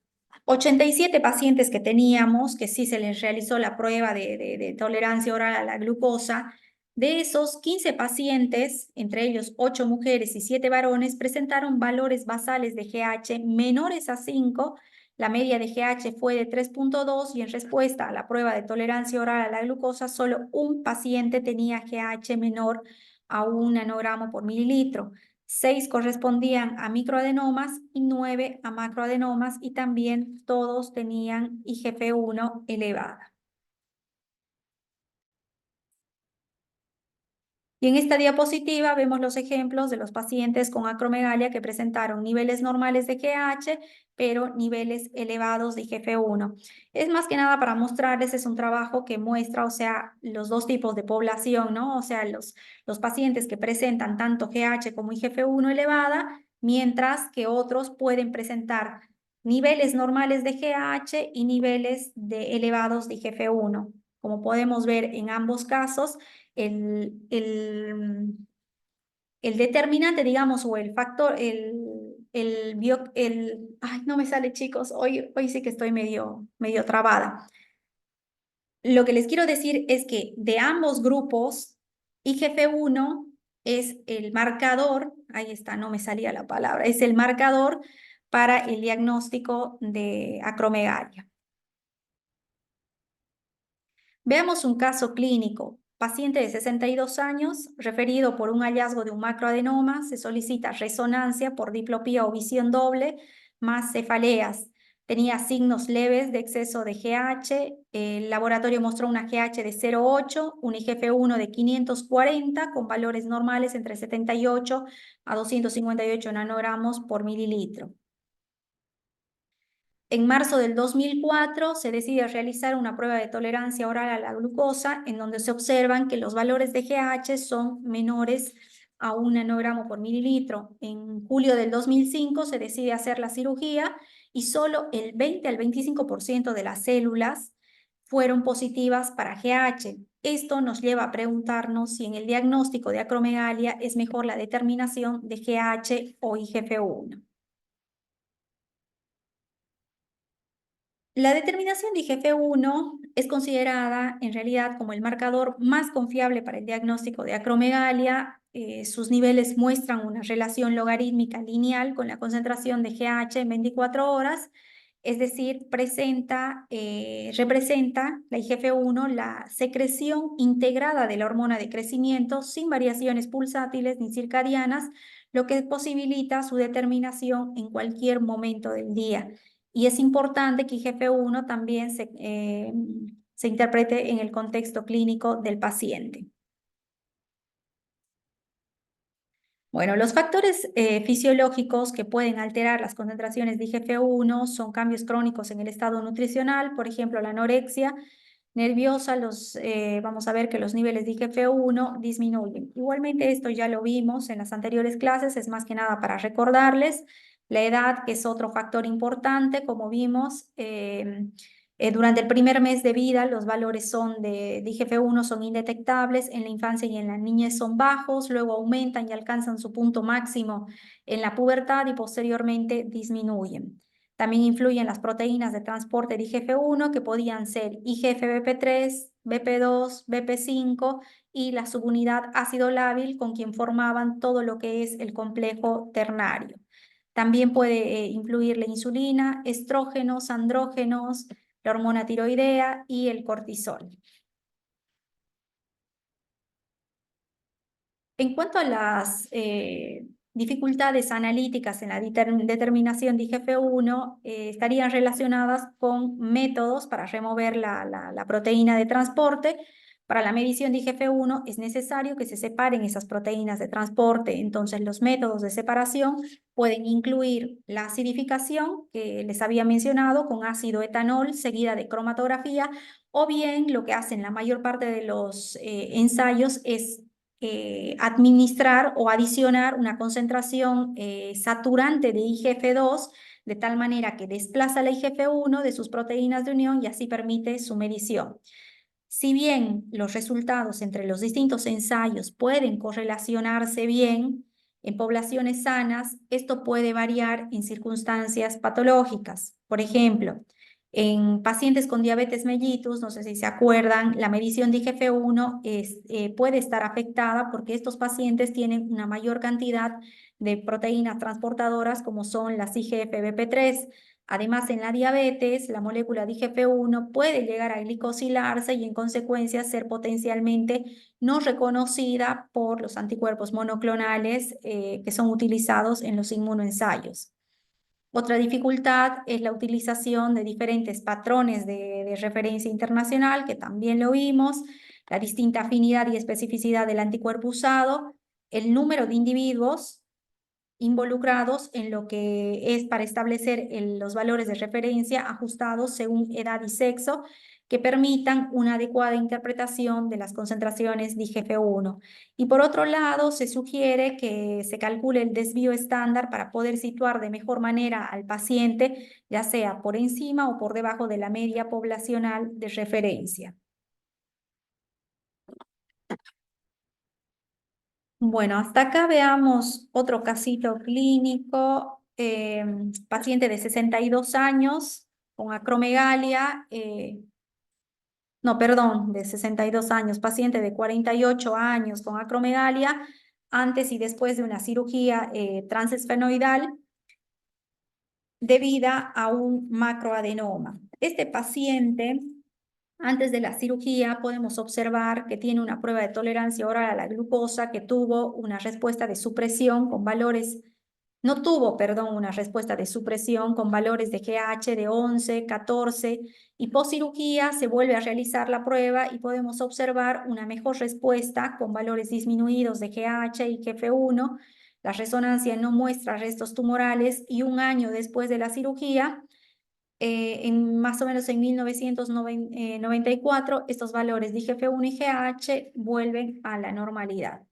87 pacientes que teníamos, que sí se les realizó la prueba de tolerancia oral a la glucosa. De esos 15 pacientes, entre ellos 8 mujeres y 7 varones, presentaron valores basales de GH menores a 5. La media de GH fue de 3,2 y en respuesta a la prueba de tolerancia oral a la glucosa, solo un paciente tenía GH menor a 1 nanogramo por mililitro. 6 correspondían a microadenomas y 9 a macroadenomas y también todos tenían IGF-1 elevada. Y en esta diapositiva vemos los ejemplos de los pacientes con acromegalia que presentaron niveles normales de GH, pero niveles elevados de IGF-1. Es más que nada para mostrarles, es un trabajo que muestra, o sea, los dos tipos de población, ¿no? O sea, los pacientes que presentan tanto GH como IGF-1 elevada, mientras que otros pueden presentar niveles normales de GH y niveles elevados de IGF-1. Como podemos ver en ambos casos, el determinante, digamos, o el factor, ay, no me sale, chicos, hoy sí que estoy medio trabada. Lo que les quiero decir es que de ambos grupos, IGF-1 es el marcador, ahí está, no me salía la palabra, es el marcador para el diagnóstico de acromegalia. Veamos un caso clínico. Paciente de 62 años, referido por un hallazgo de un macroadenoma, se solicita resonancia por diplopía o visión doble, más cefaleas. Tenía signos leves de exceso de GH, el laboratorio mostró una GH de 0,8, un IGF-1 de 540, con valores normales entre 78 a 258 nanogramos por mililitro. En marzo del 2004 se decide realizar una prueba de tolerancia oral a la glucosa en donde se observan que los valores de GH son menores a 1 nanogramo por mililitro. En julio del 2005 se decide hacer la cirugía y solo el 20 al 25% de las células fueron positivas para GH. Esto nos lleva a preguntarnos si en el diagnóstico de acromegalia es mejor la determinación de GH o IGF-1. La determinación de IGF-1 es considerada en realidad como el marcador más confiable para el diagnóstico de acromegalia. Sus niveles muestran una relación logarítmica lineal con la concentración de GH en 24 horas, es decir, representa la IGF-1 la secreción integrada de la hormona de crecimiento sin variaciones pulsátiles ni circadianas, lo que posibilita su determinación en cualquier momento del día. Y es importante que IGF-1 también se interprete en el contexto clínico del paciente. Bueno, los factores fisiológicos que pueden alterar las concentraciones de IGF-1 son cambios crónicos en el estado nutricional, por ejemplo, la anorexia nerviosa, vamos a ver que los niveles de IGF-1 disminuyen. Igualmente, esto ya lo vimos en las anteriores clases, es más que nada para recordarles. La edad, que es otro factor importante, como vimos, durante el primer mes de vida los valores de IGF-1 son indetectables, en la infancia y en la niñez son bajos, luego aumentan y alcanzan su punto máximo en la pubertad y posteriormente disminuyen. También influyen las proteínas de transporte de IGF-1 que podían ser IGF-BP3, BP2, BP5 y la subunidad ácido lábil con quien formaban todo lo que es el complejo ternario. También puede influir la insulina, estrógenos, andrógenos, la hormona tiroidea y el cortisol. En cuanto a las dificultades analíticas en la determinación de IGF-1, estarían relacionadas con métodos para remover la proteína de transporte. Para la medición de IGF-1 es necesario que se separen esas proteínas de transporte. Entonces, los métodos de separación pueden incluir la acidificación, que les había mencionado, con ácido etanol seguida de cromatografía, o bien lo que hacen la mayor parte de los ensayos es administrar o adicionar una concentración saturante de IGF-2 de tal manera que desplaza la IGF-1 de sus proteínas de unión y así permite su medición. Si bien los resultados entre los distintos ensayos pueden correlacionarse bien en poblaciones sanas, esto puede variar en circunstancias patológicas. Por ejemplo, en pacientes con diabetes mellitus, no sé si se acuerdan, la medición de IGF-1 puede estar afectada porque estos pacientes tienen una mayor cantidad de proteínas transportadoras como son las IGF-BP3. Además, en la diabetes, la molécula de IGF-1 puede llegar a glicosilarse y en consecuencia ser potencialmente no reconocida por los anticuerpos monoclonales que son utilizados en los inmunoensayos. Otra dificultad es la utilización de diferentes patrones de referencia internacional, que también lo vimos. la distinta afinidad y especificidad del anticuerpo usado, el número de individuos involucrados en lo que es para establecer los valores de referencia ajustados según edad y sexo que permitan una adecuada interpretación de las concentraciones de IGF-1. Y por otro lado, se sugiere que se calcule el desvío estándar para poder situar de mejor manera al paciente, ya sea por encima o por debajo de la media poblacional de referencia. Bueno, hasta acá veamos otro casito clínico, paciente de 62 años con acromegalia, no, perdón, de 62 años, paciente de 48 años con acromegalia, antes y después de una cirugía transesfenoidal debida a un macroadenoma. Este paciente, antes de la cirugía, podemos observar que tiene una prueba de tolerancia oral a la glucosa, que tuvo una respuesta de supresión con valores, no tuvo, perdón, una respuesta de supresión con valores de GH de 11, 14, y post-cirugía se vuelve a realizar la prueba y podemos observar una mejor respuesta con valores disminuidos de GH y GF1. La resonancia no muestra restos tumorales y un año después de la cirugía, más o menos en 1994, estos valores de IGF-1 y GH vuelven a la normalidad.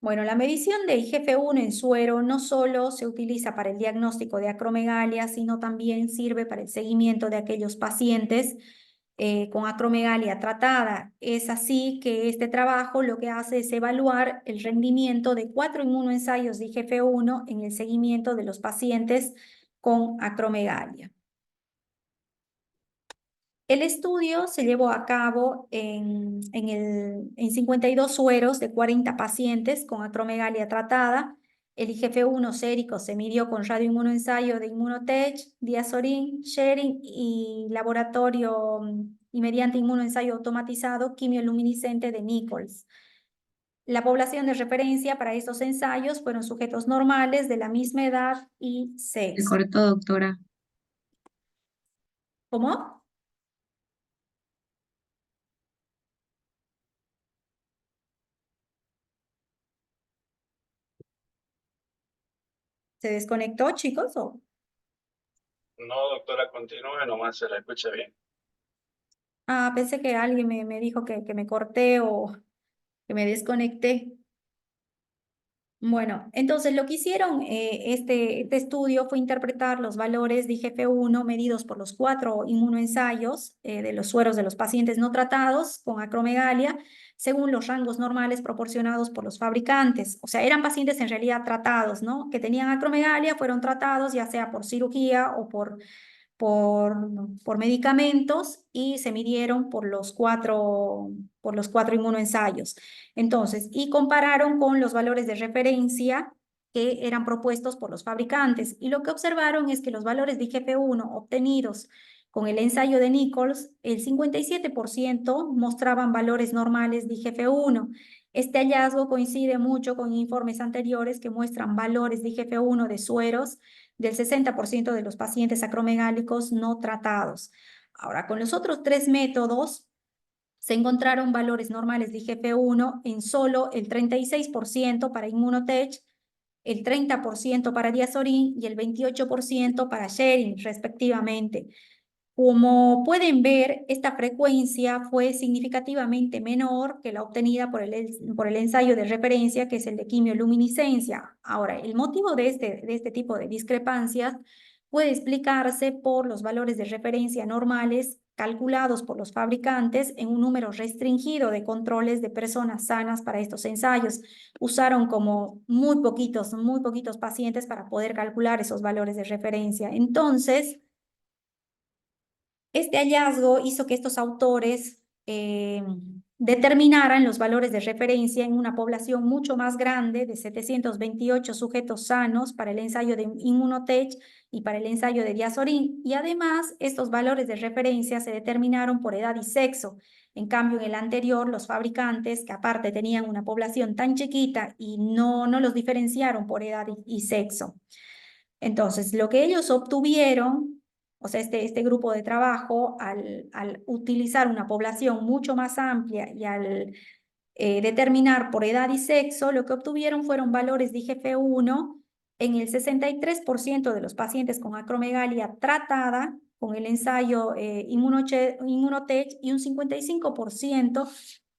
Bueno, la medición de IGF-1 en suero no solo se utiliza para el diagnóstico de acromegalia, sino también sirve para el seguimiento de aquellos pacientes con acromegalia tratada. Es así que este trabajo lo que hace es evaluar el rendimiento de 4 inmunoensayos de IGF-1 en el seguimiento de los pacientes con acromegalia. El estudio se llevó a cabo en 52 sueros de 40 pacientes con acromegalia tratada. El IGF-1 sérico se midió con radioinmunoensayo de Immunotech, Diazorin, Sharing y laboratorio y mediante inmunoensayo automatizado quimioluminiscente de Nichols. La población de referencia para estos ensayos fueron sujetos normales de la misma edad y Se sexo. cortó, doctora. ¿Cómo? ¿Se desconectó, chicos? ¿O? No, doctora, continúe, nomás se la escucha bien. Ah, pensé que alguien me dijo que me corté o que me desconecté. Bueno, entonces lo que hicieron este estudio fue interpretar los valores de IGF-1 medidos por los 4 inmunoensayos de los sueros de los pacientes no tratados con acromegalia según los rangos normales proporcionados por los fabricantes. O sea, eran pacientes en realidad tratados, ¿no? Que tenían acromegalia, fueron tratados ya sea por cirugía o por medicamentos y se midieron por los cuatro inmunoensayos. Entonces, y compararon con los valores de referencia que eran propuestos por los fabricantes. Y lo que observaron es que los valores de IGF-1 obtenidos con el ensayo de Nichols, el 57% mostraban valores normales de IGF-1. Este hallazgo coincide mucho con informes anteriores que muestran valores de IGF-1 de sueros del 60% de los pacientes acromegálicos no tratados. Ahora, con los otros 3 métodos, se encontraron valores normales de IGF-1 en solo el 36% para Immunotech, el 30% para Diazorin y el 28% para Sharing, respectivamente. Como pueden ver, esta frecuencia fue significativamente menor que la obtenida por el ensayo de referencia, que es el de quimioluminiscencia. Ahora, el motivo de este tipo de discrepancias puede explicarse por los valores de referencia normales calculados por los fabricantes en un número restringido de controles de personas sanas para estos ensayos. Usaron como muy poquitos pacientes para poder calcular esos valores de referencia. Entonces, este hallazgo hizo que estos autores determinaran los valores de referencia en una población mucho más grande de 728 sujetos sanos para el ensayo de Immunotech y para el ensayo de Diazorin. Y además, estos valores de referencia se determinaron por edad y sexo. En cambio, en el anterior, los fabricantes, que aparte tenían una población tan chiquita y no los diferenciaron por edad y sexo. Entonces, lo que ellos obtuvieron o sea, este grupo de trabajo, al utilizar una población mucho más amplia y al determinar por edad y sexo, lo que obtuvieron fueron valores de IGF-1 en el 63% de los pacientes con acromegalia tratada con el ensayo Immunotech y un 55%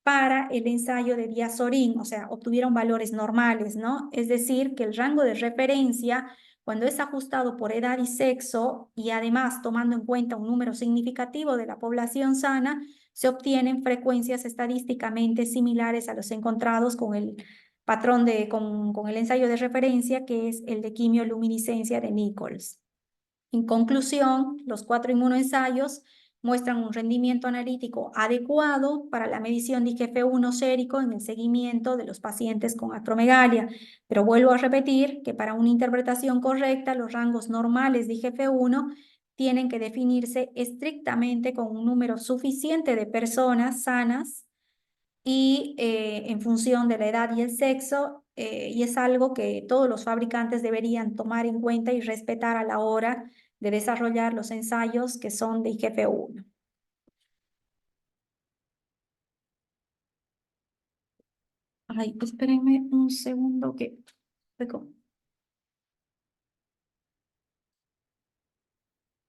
para el ensayo de Diazorin, o sea, obtuvieron valores normales, ¿no? Es decir, que el rango de referencia, cuando es ajustado por edad y sexo, y además tomando en cuenta un número significativo de la población sana, se obtienen frecuencias estadísticamente similares a los encontrados con el patrón con el ensayo de referencia, que es el de quimioluminiscencia de Nichols. En conclusión, los 4 inmunoensayos muestran un rendimiento analítico adecuado para la medición de IGF-1 sérico en el seguimiento de los pacientes con acromegalia. Pero vuelvo a repetir que para una interpretación correcta, los rangos normales de IGF-1 tienen que definirse estrictamente con un número suficiente de personas sanas y en función de la edad y el sexo, y es algo que todos los fabricantes deberían tomar en cuenta y respetar a la hora de desarrollar los ensayos que son de IGF-1. Ay, espérenme un segundo que...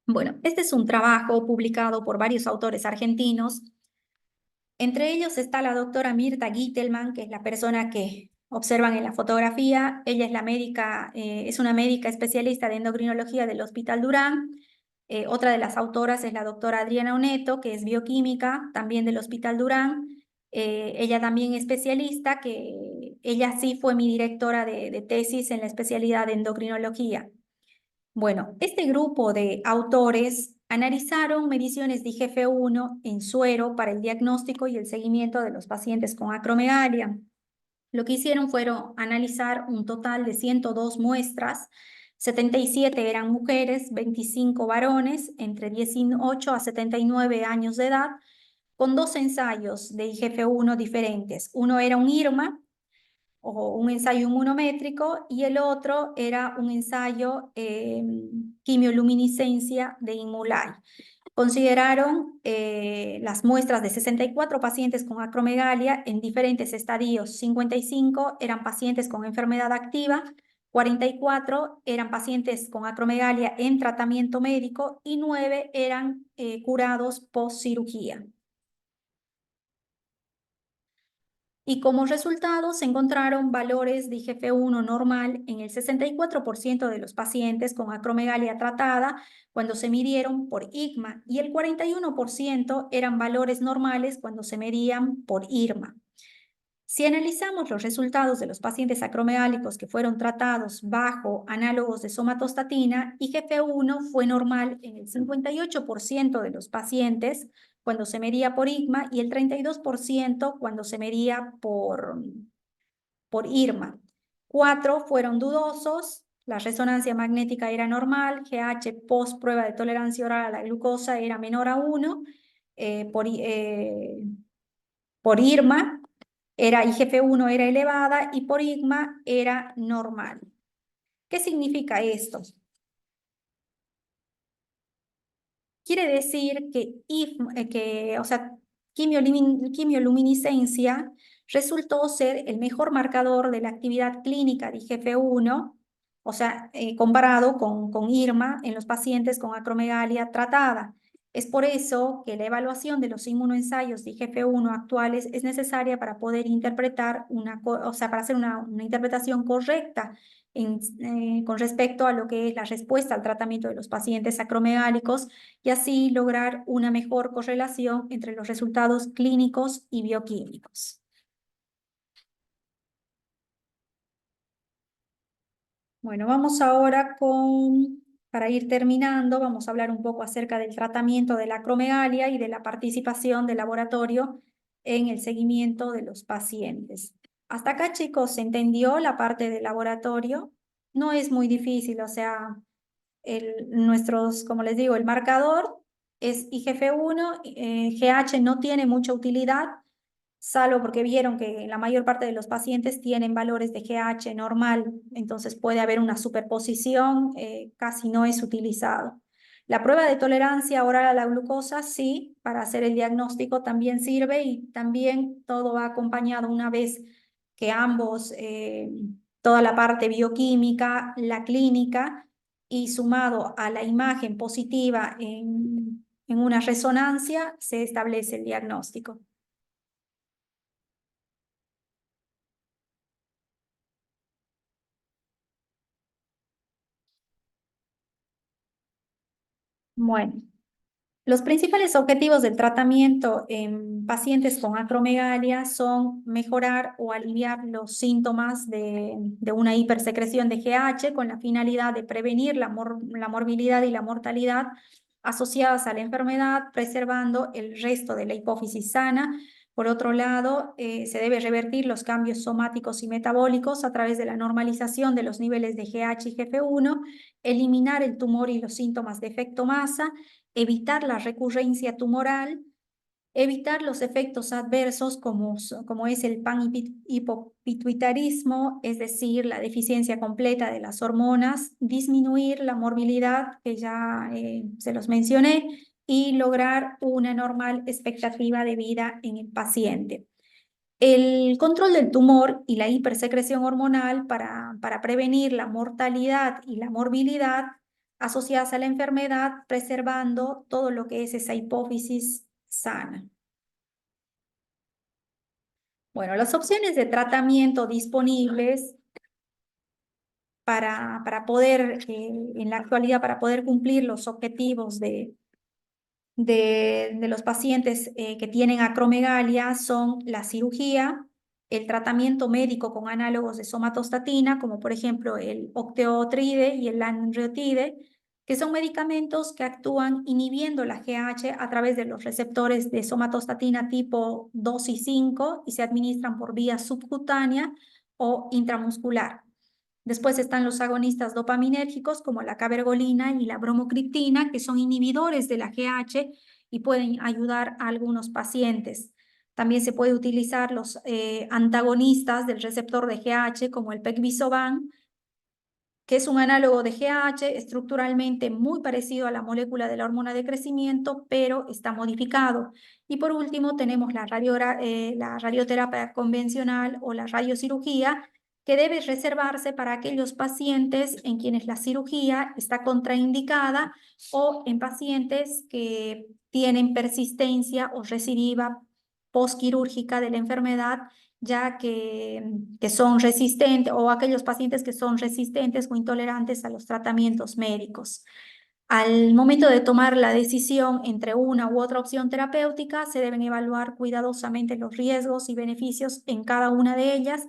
Bueno, este es un trabajo publicado por varios autores argentinos. Entre ellos está la doctora Mirta Gittelman, que es la persona que observan en la fotografía. Ella es la médica, es una médica especialista de endocrinología del Hospital Durán. Otra de las autoras es la doctora Adriana Oneto, que es bioquímica, también del Hospital Durán. Ella también es especialista, que ella sí fue mi directora de tesis en la especialidad de endocrinología. Bueno, este grupo de autores analizaron mediciones de IGF-1 en suero para el diagnóstico y el seguimiento de los pacientes con acromegalia. Lo que hicieron fueron analizar un total de 102 muestras, 77 eran mujeres, 25 varones, entre 18 a 79 años de edad, con 2 ensayos de IGF-1 diferentes. Uno era un IRMA, o un ensayo inmunométrico, y el otro era un ensayo quimioluminiscencia de Inmulay. Consideraron las muestras de 64 pacientes con acromegalia en diferentes estadios. 55 eran pacientes con enfermedad activa, 44 eran pacientes con acromegalia en tratamiento médico y 9 eran curados post cirugía. Y como resultado se encontraron valores de IGF-1 normal en el 64% de los pacientes con acromegalia tratada cuando se midieron por IGMA y el 41% eran valores normales cuando se medían por IRMA. Si analizamos los resultados de los pacientes acromegálicos que fueron tratados bajo análogos de somatostatina, IGF-1 fue normal en el 58% de los pacientes cuando se medía por IGMA y el 32% cuando se medía por IRMA. 4 fueron dudosos, la resonancia magnética era normal, GH post prueba de tolerancia oral a la glucosa era menor a 1, por IRMA IGF-1 era elevada y por IGMA era normal. ¿Qué significa esto? Quiere decir que, quimioluminiscencia resultó ser el mejor marcador de la actividad clínica de IGF-1, o sea, comparado con IRMA en los pacientes con acromegalia tratada. Es por eso que la evaluación de los inmunoensayos de IGF-1 actuales es necesaria para poder interpretar para hacer una interpretación correcta con respecto a lo que es la respuesta al tratamiento de los pacientes acromegálicos y así lograr una mejor correlación entre los resultados clínicos y bioquímicos. Bueno, vamos ahora para ir terminando, vamos a hablar un poco acerca del tratamiento de la acromegalia y de la participación del laboratorio en el seguimiento de los pacientes. Hasta acá, chicos, ¿se entendió la parte del laboratorio? No es muy difícil, o sea, como les digo, el marcador es IGF-1, GH no tiene mucha utilidad, salvo porque vieron que la mayor parte de los pacientes tienen valores de GH normal, entonces puede haber una superposición, casi no es utilizado. La prueba de tolerancia oral a la glucosa, sí, para hacer el diagnóstico también sirve y también todo va acompañado una vez que ambos, toda la parte bioquímica, la clínica y sumado a la imagen positiva en una resonancia, se establece el diagnóstico. Bueno. Los principales objetivos del tratamiento en pacientes con acromegalia son mejorar o aliviar los síntomas de una hipersecreción de GH con la finalidad de prevenir la morbilidad y la mortalidad asociadas a la enfermedad, preservando el resto de la hipófisis sana. Por otro lado, se debe revertir los cambios somáticos y metabólicos a través de la normalización de los niveles de GH y GF1, eliminar el tumor y los síntomas de efecto masa, evitar la recurrencia tumoral, evitar los efectos adversos como es el panhipopituitarismo, es decir, la deficiencia completa de las hormonas, disminuir la morbilidad, que ya se los mencioné, y lograr una normal expectativa de vida en el paciente. El control del tumor y la hipersecreción hormonal para prevenir la mortalidad y la morbilidad asociadas a la enfermedad, preservando todo lo que es esa hipófisis sana. Bueno, las opciones de tratamiento disponibles para poder, en la actualidad, para poder cumplir los objetivos de los pacientes que tienen acromegalia son la cirugía, el tratamiento médico con análogos de somatostatina, como por ejemplo el octeotride y el lanreotide, que son medicamentos que actúan inhibiendo la GH a través de los receptores de somatostatina tipo 2 y 5 y se administran por vía subcutánea o intramuscular. Después están los agonistas dopaminérgicos como la cabergolina y la bromocriptina, que son inhibidores de la GH y pueden ayudar a algunos pacientes. También se puede utilizar los antagonistas del receptor de GH como el pegvisoban, que es un análogo de GH estructuralmente muy parecido a la molécula de la hormona de crecimiento, pero está modificado. Y por último tenemos la radioterapia convencional o la radiocirugía, que debe reservarse para aquellos pacientes en quienes la cirugía está contraindicada o en pacientes que tienen persistencia o recidiva postquirúrgica de la enfermedad, ya que son resistentes o aquellos pacientes que son resistentes o intolerantes a los tratamientos médicos. Al momento de tomar la decisión entre una u otra opción terapéutica, se deben evaluar cuidadosamente los riesgos y beneficios en cada una de ellas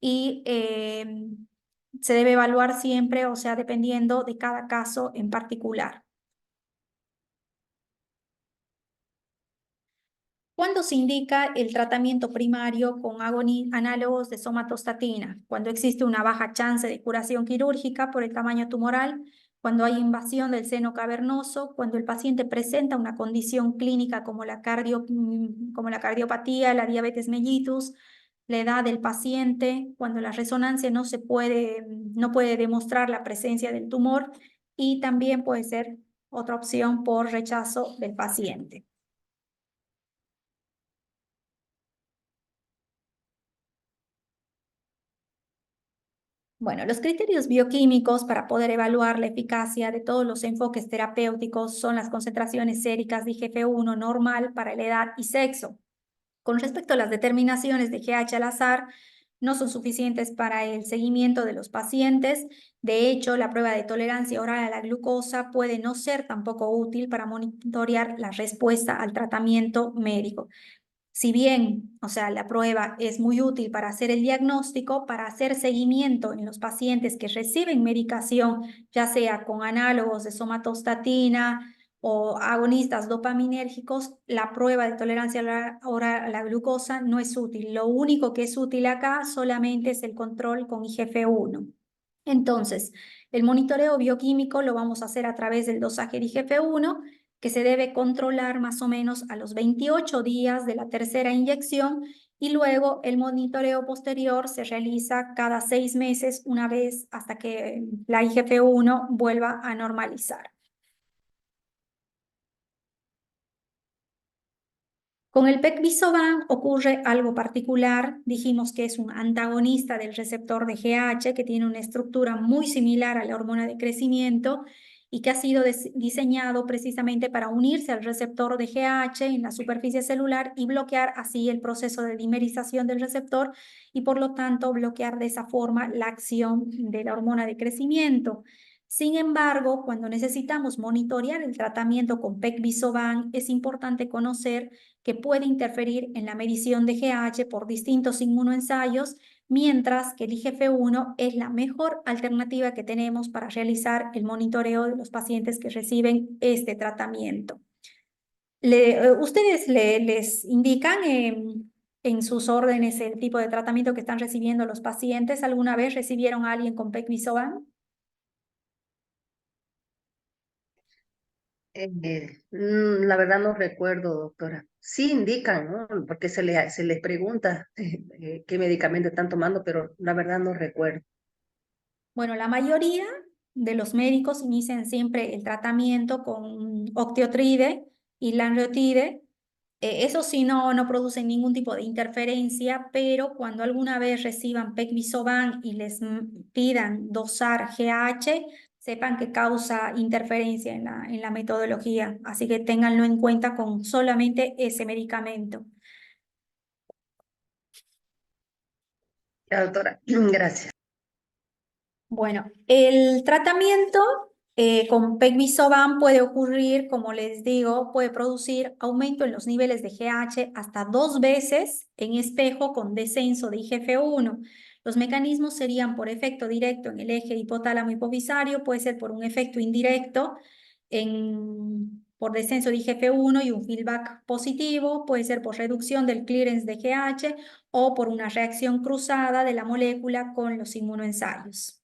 y se debe evaluar siempre, o sea, dependiendo de cada caso en particular. ¿Cuándo se indica el tratamiento primario con análogos de somatostatina? Cuando existe una baja chance de curación quirúrgica por el tamaño tumoral, cuando hay invasión del seno cavernoso, cuando el paciente presenta una condición clínica como la cardiopatía, la diabetes mellitus, la edad del paciente, cuando la resonancia no puede demostrar la presencia del tumor, y también puede ser otra opción por rechazo del paciente. Bueno, los criterios bioquímicos para poder evaluar la eficacia de todos los enfoques terapéuticos son las concentraciones séricas de IGF-1 normal para la edad y sexo. Con respecto a las determinaciones de GH al azar, no son suficientes para el seguimiento de los pacientes. De hecho, la prueba de tolerancia oral a la glucosa puede no ser tampoco útil para monitorear la respuesta al tratamiento médico. Si bien, o sea, la prueba es muy útil para hacer el diagnóstico, para hacer seguimiento en los pacientes que reciben medicación, ya sea con análogos de somatostatina o agonistas dopaminérgicos, la prueba de tolerancia oral a la glucosa no es útil. Lo único que es útil acá solamente es el control con IGF-1. Entonces, el monitoreo bioquímico lo vamos a hacer a través del dosaje de IGF-1, que se debe controlar más o menos a los 28 días de la tercera inyección, y luego el monitoreo posterior se realiza cada 6 meses una vez hasta que la IGF-1 vuelva a normalizar. Con el Pegvisomab ocurre algo particular. Dijimos que es un antagonista del receptor de GH que tiene una estructura muy similar a la hormona de crecimiento y que ha sido diseñado precisamente para unirse al receptor de GH en la superficie celular y bloquear así el proceso de dimerización del receptor y por lo tanto bloquear de esa forma la acción de la hormona de crecimiento. Sin embargo, cuando necesitamos monitorear el tratamiento con Pegvisomab, es importante conocer que puede interferir en la medición de GH por distintos inmunoensayos, mientras que el IGF-1 es la mejor alternativa que tenemos para realizar el monitoreo de los pacientes que reciben este tratamiento. ¿Ustedes les indican en sus órdenes el tipo de tratamiento que están recibiendo los pacientes? ¿Alguna vez recibieron a alguien con Pegvisomab? La verdad no recuerdo, doctora. Sí indican, ¿no? Porque se les pregunta qué medicamento están tomando, pero la verdad no recuerdo. Bueno, la mayoría de los médicos inician siempre el tratamiento con octiotride y lanreotide. Eso sí no producen ningún tipo de interferencia, pero cuando alguna vez reciban Pegvisomab y les pidan dosar GH, sepan que causa interferencia en la metodología. Así que ténganlo en cuenta con solamente ese medicamento. Ya, doctora, gracias. Bueno, el tratamiento con Pegvisomab puede ocurrir, como les digo, puede producir aumento en los niveles de GH hasta 2 veces en espejo con descenso de IGF-1. Los mecanismos serían por efecto directo en el eje hipotálamo hipofisario, puede ser por un efecto indirecto por descenso de IGF-1 y un feedback positivo, puede ser por reducción del clearance de GH o por una reacción cruzada de la molécula con los inmunoensayos.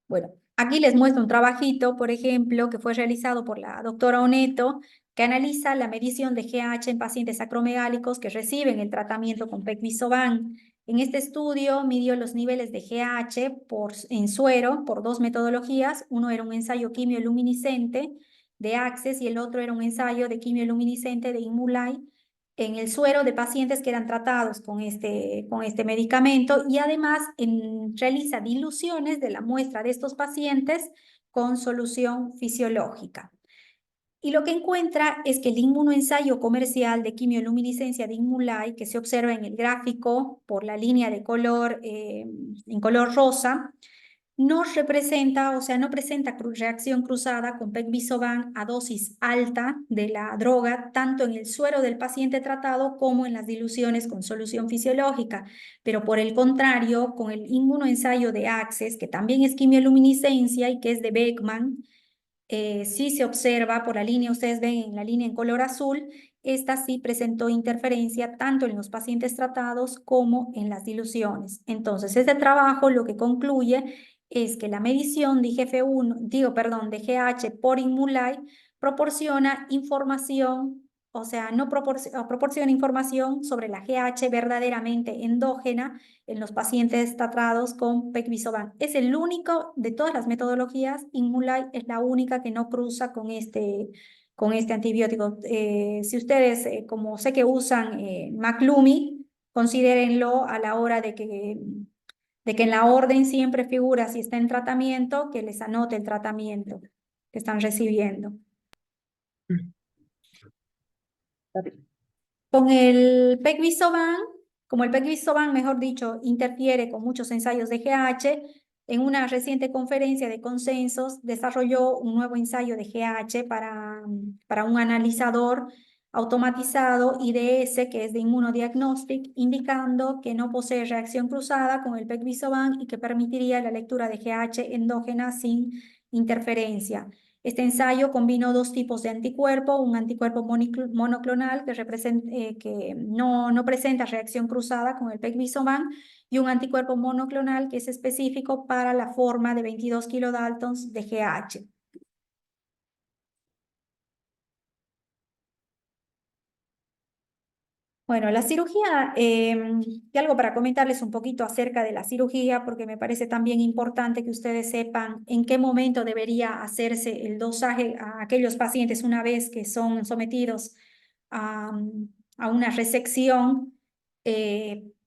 Bueno, aquí les muestro un trabajito, por ejemplo, que fue realizado por la doctora Oneto, que analiza la medición de GH en pacientes acromegálicos que reciben el tratamiento con Pegvisomab. En este estudio midió los niveles de GH en suero por 2 metodologías. Uno era un ensayo quimioluminiscente de Access y el otro era un ensayo de quimioluminiscente de Imulai en el suero de pacientes que eran tratados con este medicamento y además realiza diluciones de la muestra de estos pacientes con solución fisiológica. Y lo que encuentra es que el inmunoensayo comercial de quimioluminiscencia de Imulai, que se observa en el gráfico por la línea de color en color rosa, no representa, o sea, no presenta reacción cruzada con Pegvisomab a dosis alta de la droga, tanto en el suero del paciente tratado como en las diluciones con solución fisiológica. Pero por el contrario, con el inmunoensayo de Access, que también es quimioluminiscencia y que es de Beckman, sí se observa por la línea, ustedes ven en la línea en color azul, esta sí presentó interferencia tanto en los pacientes tratados como en las diluciones. Entonces, este trabajo lo que concluye es que la medición de IGF-1, de GH por Imulai proporciona información, o sea, no proporciona información sobre la GH verdaderamente endógena en los pacientes tratados con Pegvisomab. Es el único de todas las metodologías, Imulai es la única que no cruza con este antibiótico. Si ustedes, como sé que usan Maclumi, considérenlo a la hora de que en la orden siempre figura si está en tratamiento, que les anote el tratamiento que están recibiendo. Con el Pegvisomab, como el Pegvisomab, mejor dicho, interfiere con muchos ensayos de GH, en una reciente conferencia de consensos desarrolló un nuevo ensayo de GH para un analizador automatizado IDS, que es de Immunodiagnostic, indicando que no posee reacción cruzada con el Pegvisomab y que permitiría la lectura de GH endógena sin interferencia. Este ensayo combinó 2 tipos de anticuerpo, un anticuerpo monoclonal que no presenta reacción cruzada con el Pegvisomab y un anticuerpo monoclonal que es específico para la forma de 22 kilodaltons de GH. Bueno, la cirugía, y algo para comentarles un poquito acerca de la cirugía, porque me parece también importante que ustedes sepan en qué momento debería hacerse el dosaje a aquellos pacientes una vez que son sometidos a, a una resección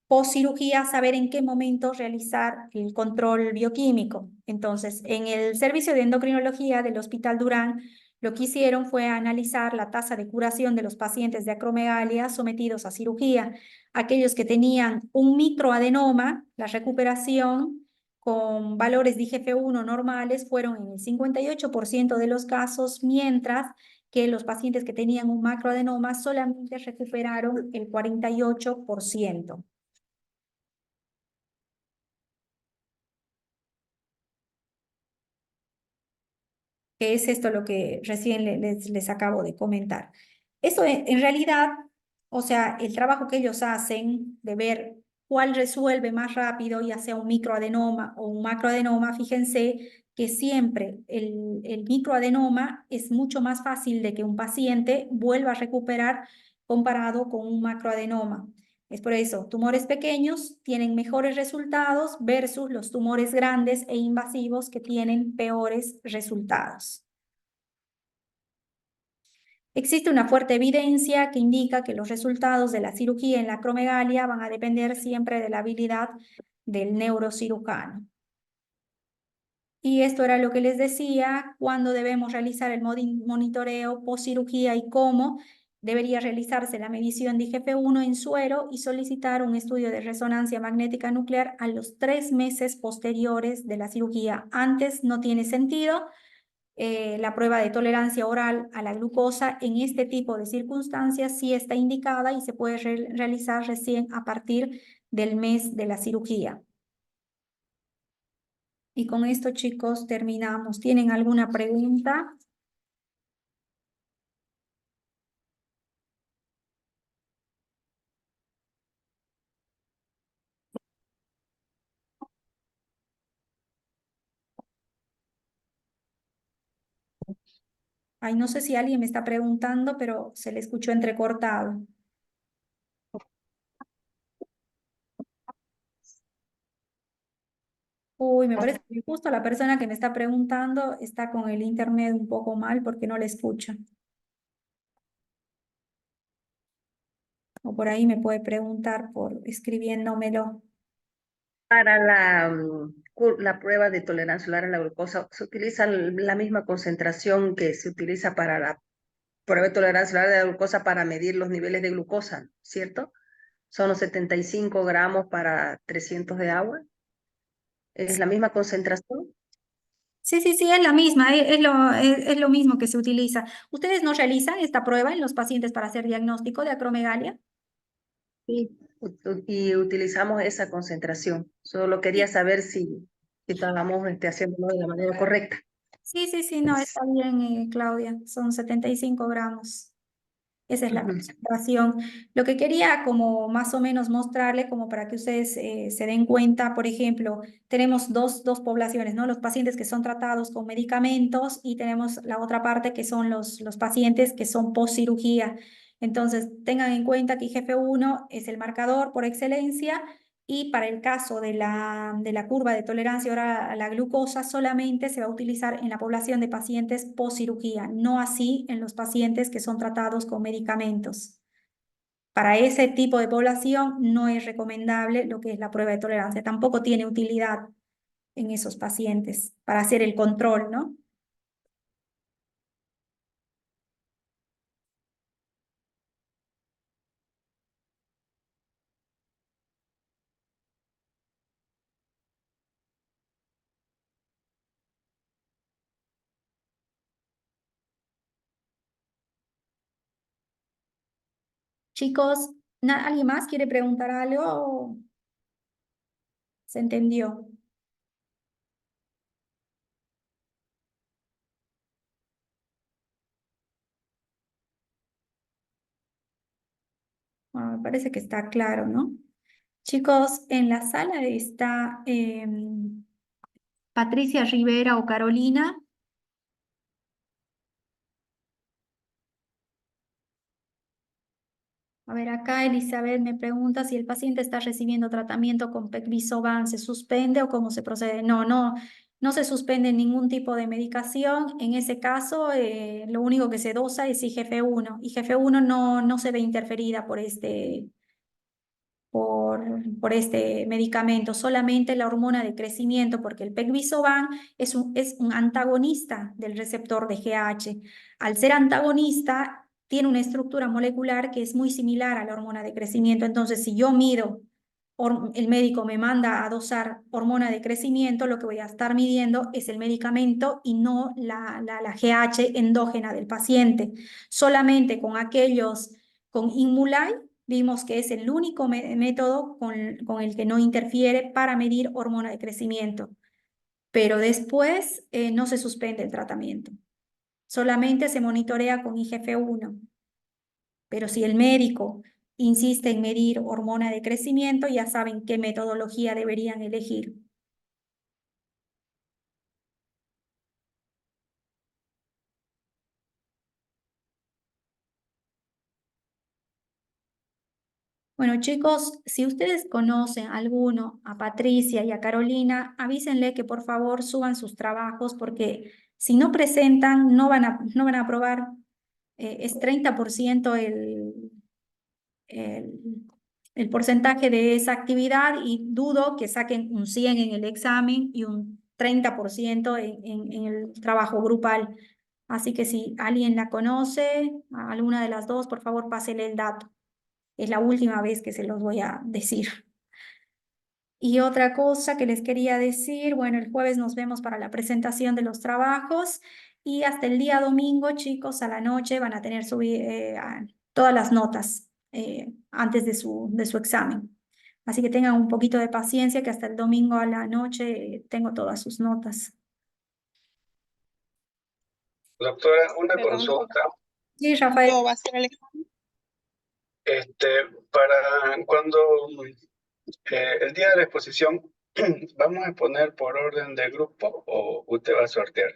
post cirugía, saber en qué momento realizar el control bioquímico. Entonces, en el servicio de endocrinología del Hospital Durán, lo que hicieron fue analizar la tasa de curación de los pacientes de acromegalia sometidos a cirugía. Aquellos que tenían un microadenoma, la recuperación con valores de IGF-1 normales fueron en el 58% de los casos, mientras que los pacientes que tenían un macroadenoma solamente recuperaron el 48%. Que es esto lo que recién les acabo de comentar. Eso en realidad, o sea, el trabajo que ellos hacen de ver cuál resuelve más rápido, ya sea un microadenoma o un macroadenoma, fíjense que siempre el microadenoma es mucho más fácil de que un paciente vuelva a recuperar comparado con un macroadenoma. Es por eso, tumores pequeños tienen mejores resultados versus los tumores grandes e invasivos que tienen peores resultados. Existe una fuerte evidencia que indica que los resultados de la cirugía en la acromegalia van a depender siempre de la habilidad del neurocirujano. Y esto era lo que les decía, cuando debemos realizar el monitoreo post cirugía y cómo debería realizarse la medición de IGF-1 en suero y solicitar un estudio de resonancia magnética nuclear a los 3 meses posteriores de la cirugía. Antes no tiene sentido. La prueba de tolerancia oral a la glucosa en este tipo de circunstancias sí está indicada y se puede realizar recién a partir del mes de la cirugía. Y con esto, chicos, terminamos. ¿Tienen alguna pregunta? Ay, no sé si alguien me está preguntando, pero se le escuchó entrecortado. Uy, me parece que justo la persona que me está preguntando está con el internet un poco mal porque no le escucha. O por ahí me puede preguntar por escribiéndomelo. Para la prueba de tolerancia oral a la glucosa, se utiliza la misma concentración que se utiliza para la prueba de tolerancia oral a la glucosa para medir los niveles de glucosa, ¿cierto? Son los 75 gramos para 300 de agua. ¿Es la misma concentración? Sí, sí, sí, es la misma, es lo mismo que se utiliza. ¿Ustedes no realizan esta prueba en los pacientes para hacer diagnóstico de acromegalia? Sí. Y utilizamos esa concentración. Solo quería Sí, saber si estábamos haciéndolo de la manera correcta. sí, sí, sí, no, está bien, Claudia, son 75 gramos. Esa es la Ujú. concentración. Lo que quería como más o menos mostrarle, como para que ustedes se den cuenta, por ejemplo, tenemos dos poblaciones, ¿no? Los pacientes que son tratados con medicamentos y tenemos la otra parte que son los pacientes que son post cirugía. Entonces, tengan en cuenta que IGF-1 es el marcador por excelencia y para el caso de la curva de tolerancia oral a la glucosa, solamente se va a utilizar en la población de pacientes post cirugía, no así en los pacientes que son tratados con medicamentos. Para ese tipo de población no es recomendable lo que es la prueba de tolerancia. Tampoco tiene utilidad en esos pacientes para hacer el control, ¿no? Chicos, ¿alguien más quiere preguntar algo o se entendió? Bueno, me parece que está claro, ¿no? Chicos, en la sala está Patricia Rivera o Carolina. A ver, acá Elizabeth me pregunta si el paciente está recibiendo tratamiento con Pegvisoban, ¿se suspende o cómo se procede? No, no, No se suspende ningún tipo de medicación. En ese caso, lo único que se dosa es IGF-1. IGF-1 no se ve interferida por este medicamento, solamente la hormona de crecimiento, porque el Pegvisoban es un antagonista del receptor de GH. Al ser antagonista, tiene una estructura molecular que es muy similar a la hormona de crecimiento. Entonces, si yo mido, el médico me manda a dosar hormona de crecimiento, lo que voy a estar midiendo es el medicamento y no la GH endógena del paciente. Solamente con Inmulay, vimos que es el único método con el que no interfiere para medir hormona de crecimiento, pero después no se suspende el tratamiento, solamente se monitorea con IGF-1. Pero si el médico insiste en medir hormona de crecimiento, ya saben qué metodología deberían elegir. Bueno, chicos, si ustedes conocen a alguno, a Patricia y a Carolina, avísenle que por favor suban sus trabajos porque si no presentan no van a aprobar. Es 30% el, el porcentaje de esa actividad y dudo que saquen un 100 en el examen y un 30% en el trabajo grupal. Así que si alguien la conoce, a alguna de las dos, por favor pásele el dato. Es la última vez que se los voy a decir. Y otra cosa que les quería decir, bueno, el jueves nos vemos para la presentación de los trabajos y hasta el día domingo, chicos, a la noche van a tener todas las notas antes de su examen. Así que tengan un poquito de paciencia que hasta el domingo a la noche tengo todas sus notas. Doctora, una Perdón, consulta. Sí, Rafael. ¿cuándo va a ser el examen? Para cuando el día de la exposición, ¿vamos a exponer por orden de grupo o usted va a sortear?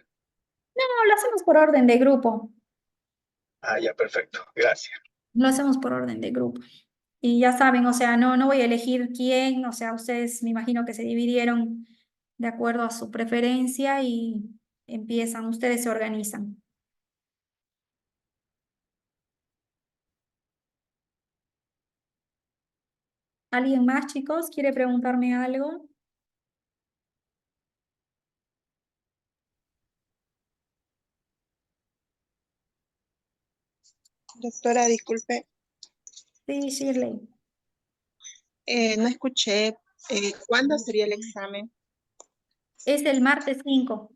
No, lo hacemos por orden de grupo. Ah, ya, perfecto. Gracias. Lo hacemos por orden de grupo. Y ya saben, o sea, no voy a elegir quién, o sea, ustedes me imagino que se dividieron de acuerdo a su preferencia y empiezan, ustedes se organizan. ¿Alguien más, chicos, quiere preguntarme algo? Doctora, disculpe, Sí, Shirley. no escuché. ¿Cuándo sería el examen? Es el martes 5.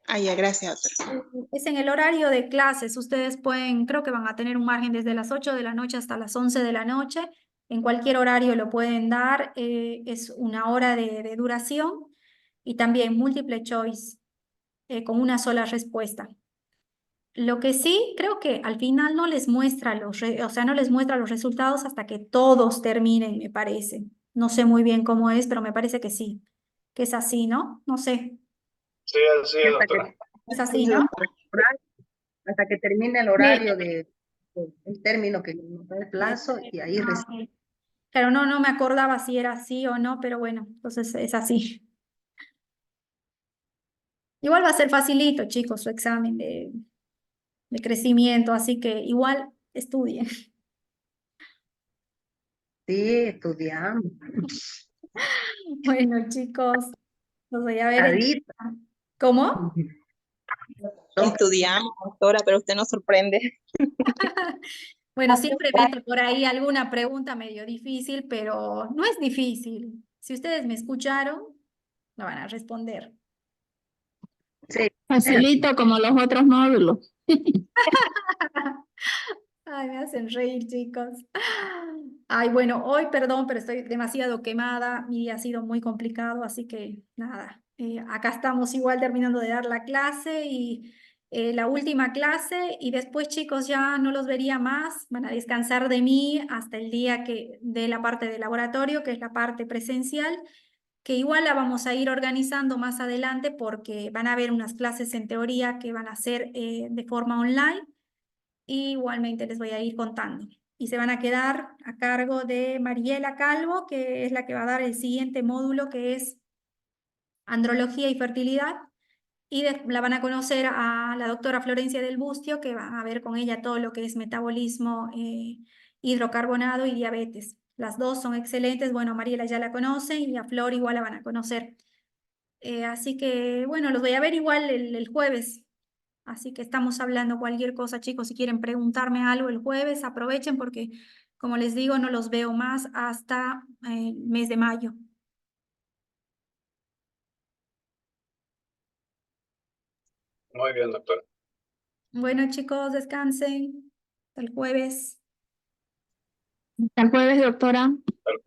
Ah, ya, gracias, doctora. Es en el horario de clases. Ustedes pueden, creo que van a tener un margen desde las 8 de la noche hasta las 11 de la noche. En cualquier horario lo pueden dar. Es una hora de duración y también múltiple choice con una sola respuesta. Lo que sí, creo que al final no les muestra o sea, no les muestra los resultados hasta que todos terminen, me parece. No sé muy bien cómo es, pero me parece que es así, ¿no? No sé, Sí, así Y es, hasta que, doctora. es así, ¿no? hasta que termine el horario el término que nos da el plazo y ahí Ok. Claro, no me acordaba si era así o no, pero bueno, entonces es así. Igual va a ser facilito, chicos, su examen de crecimiento, así que igual estudien. sí, estudiamos. Bueno, chicos, los voy a ver Adito. ¿Cómo? Estudiamos, doctora, pero usted nos sorprende. Bueno, siempre meto por ahí alguna pregunta medio difícil, pero no es difícil. Si ustedes me escucharon, lo van a responder. Sí, Facilito como los otros módulos. Ay, me hacen reír, chicos. Ay, bueno, hoy, perdón, pero estoy demasiado quemada. Mi día ha sido muy complicado, así que nada. Acá estamos igual terminando de dar la clase y la última clase y después, chicos, ya no los vería más. Van a descansar de mí hasta el día que de la parte de laboratorio, que es la parte presencial, que igual la vamos a ir organizando más adelante porque van a haber unas clases en teoría que van a ser de forma online. Y igualmente les voy a ir contando. Y se van a quedar a cargo de Mariela Calvo, que es la que va a dar el siguiente módulo, que es andrología y fertilidad. Y la van a conocer a la doctora Florencia del Bustio, que van a ver con ella todo lo que es metabolismo, hidrocarbonado y diabetes. Las dos son excelentes. Bueno, a Mariela ya la conocen y a Flor igual la van a conocer. Así que, bueno, los voy a ver igual el jueves. Así que estamos hablando cualquier cosa, chicos. Si quieren preguntarme algo el jueves, aprovechen porque, como les digo, no los veo más hasta el mes de mayo. Muy bien, doctora. Bueno, chicos, descansen. Hasta el jueves. Hasta el jueves, doctora. Hasta el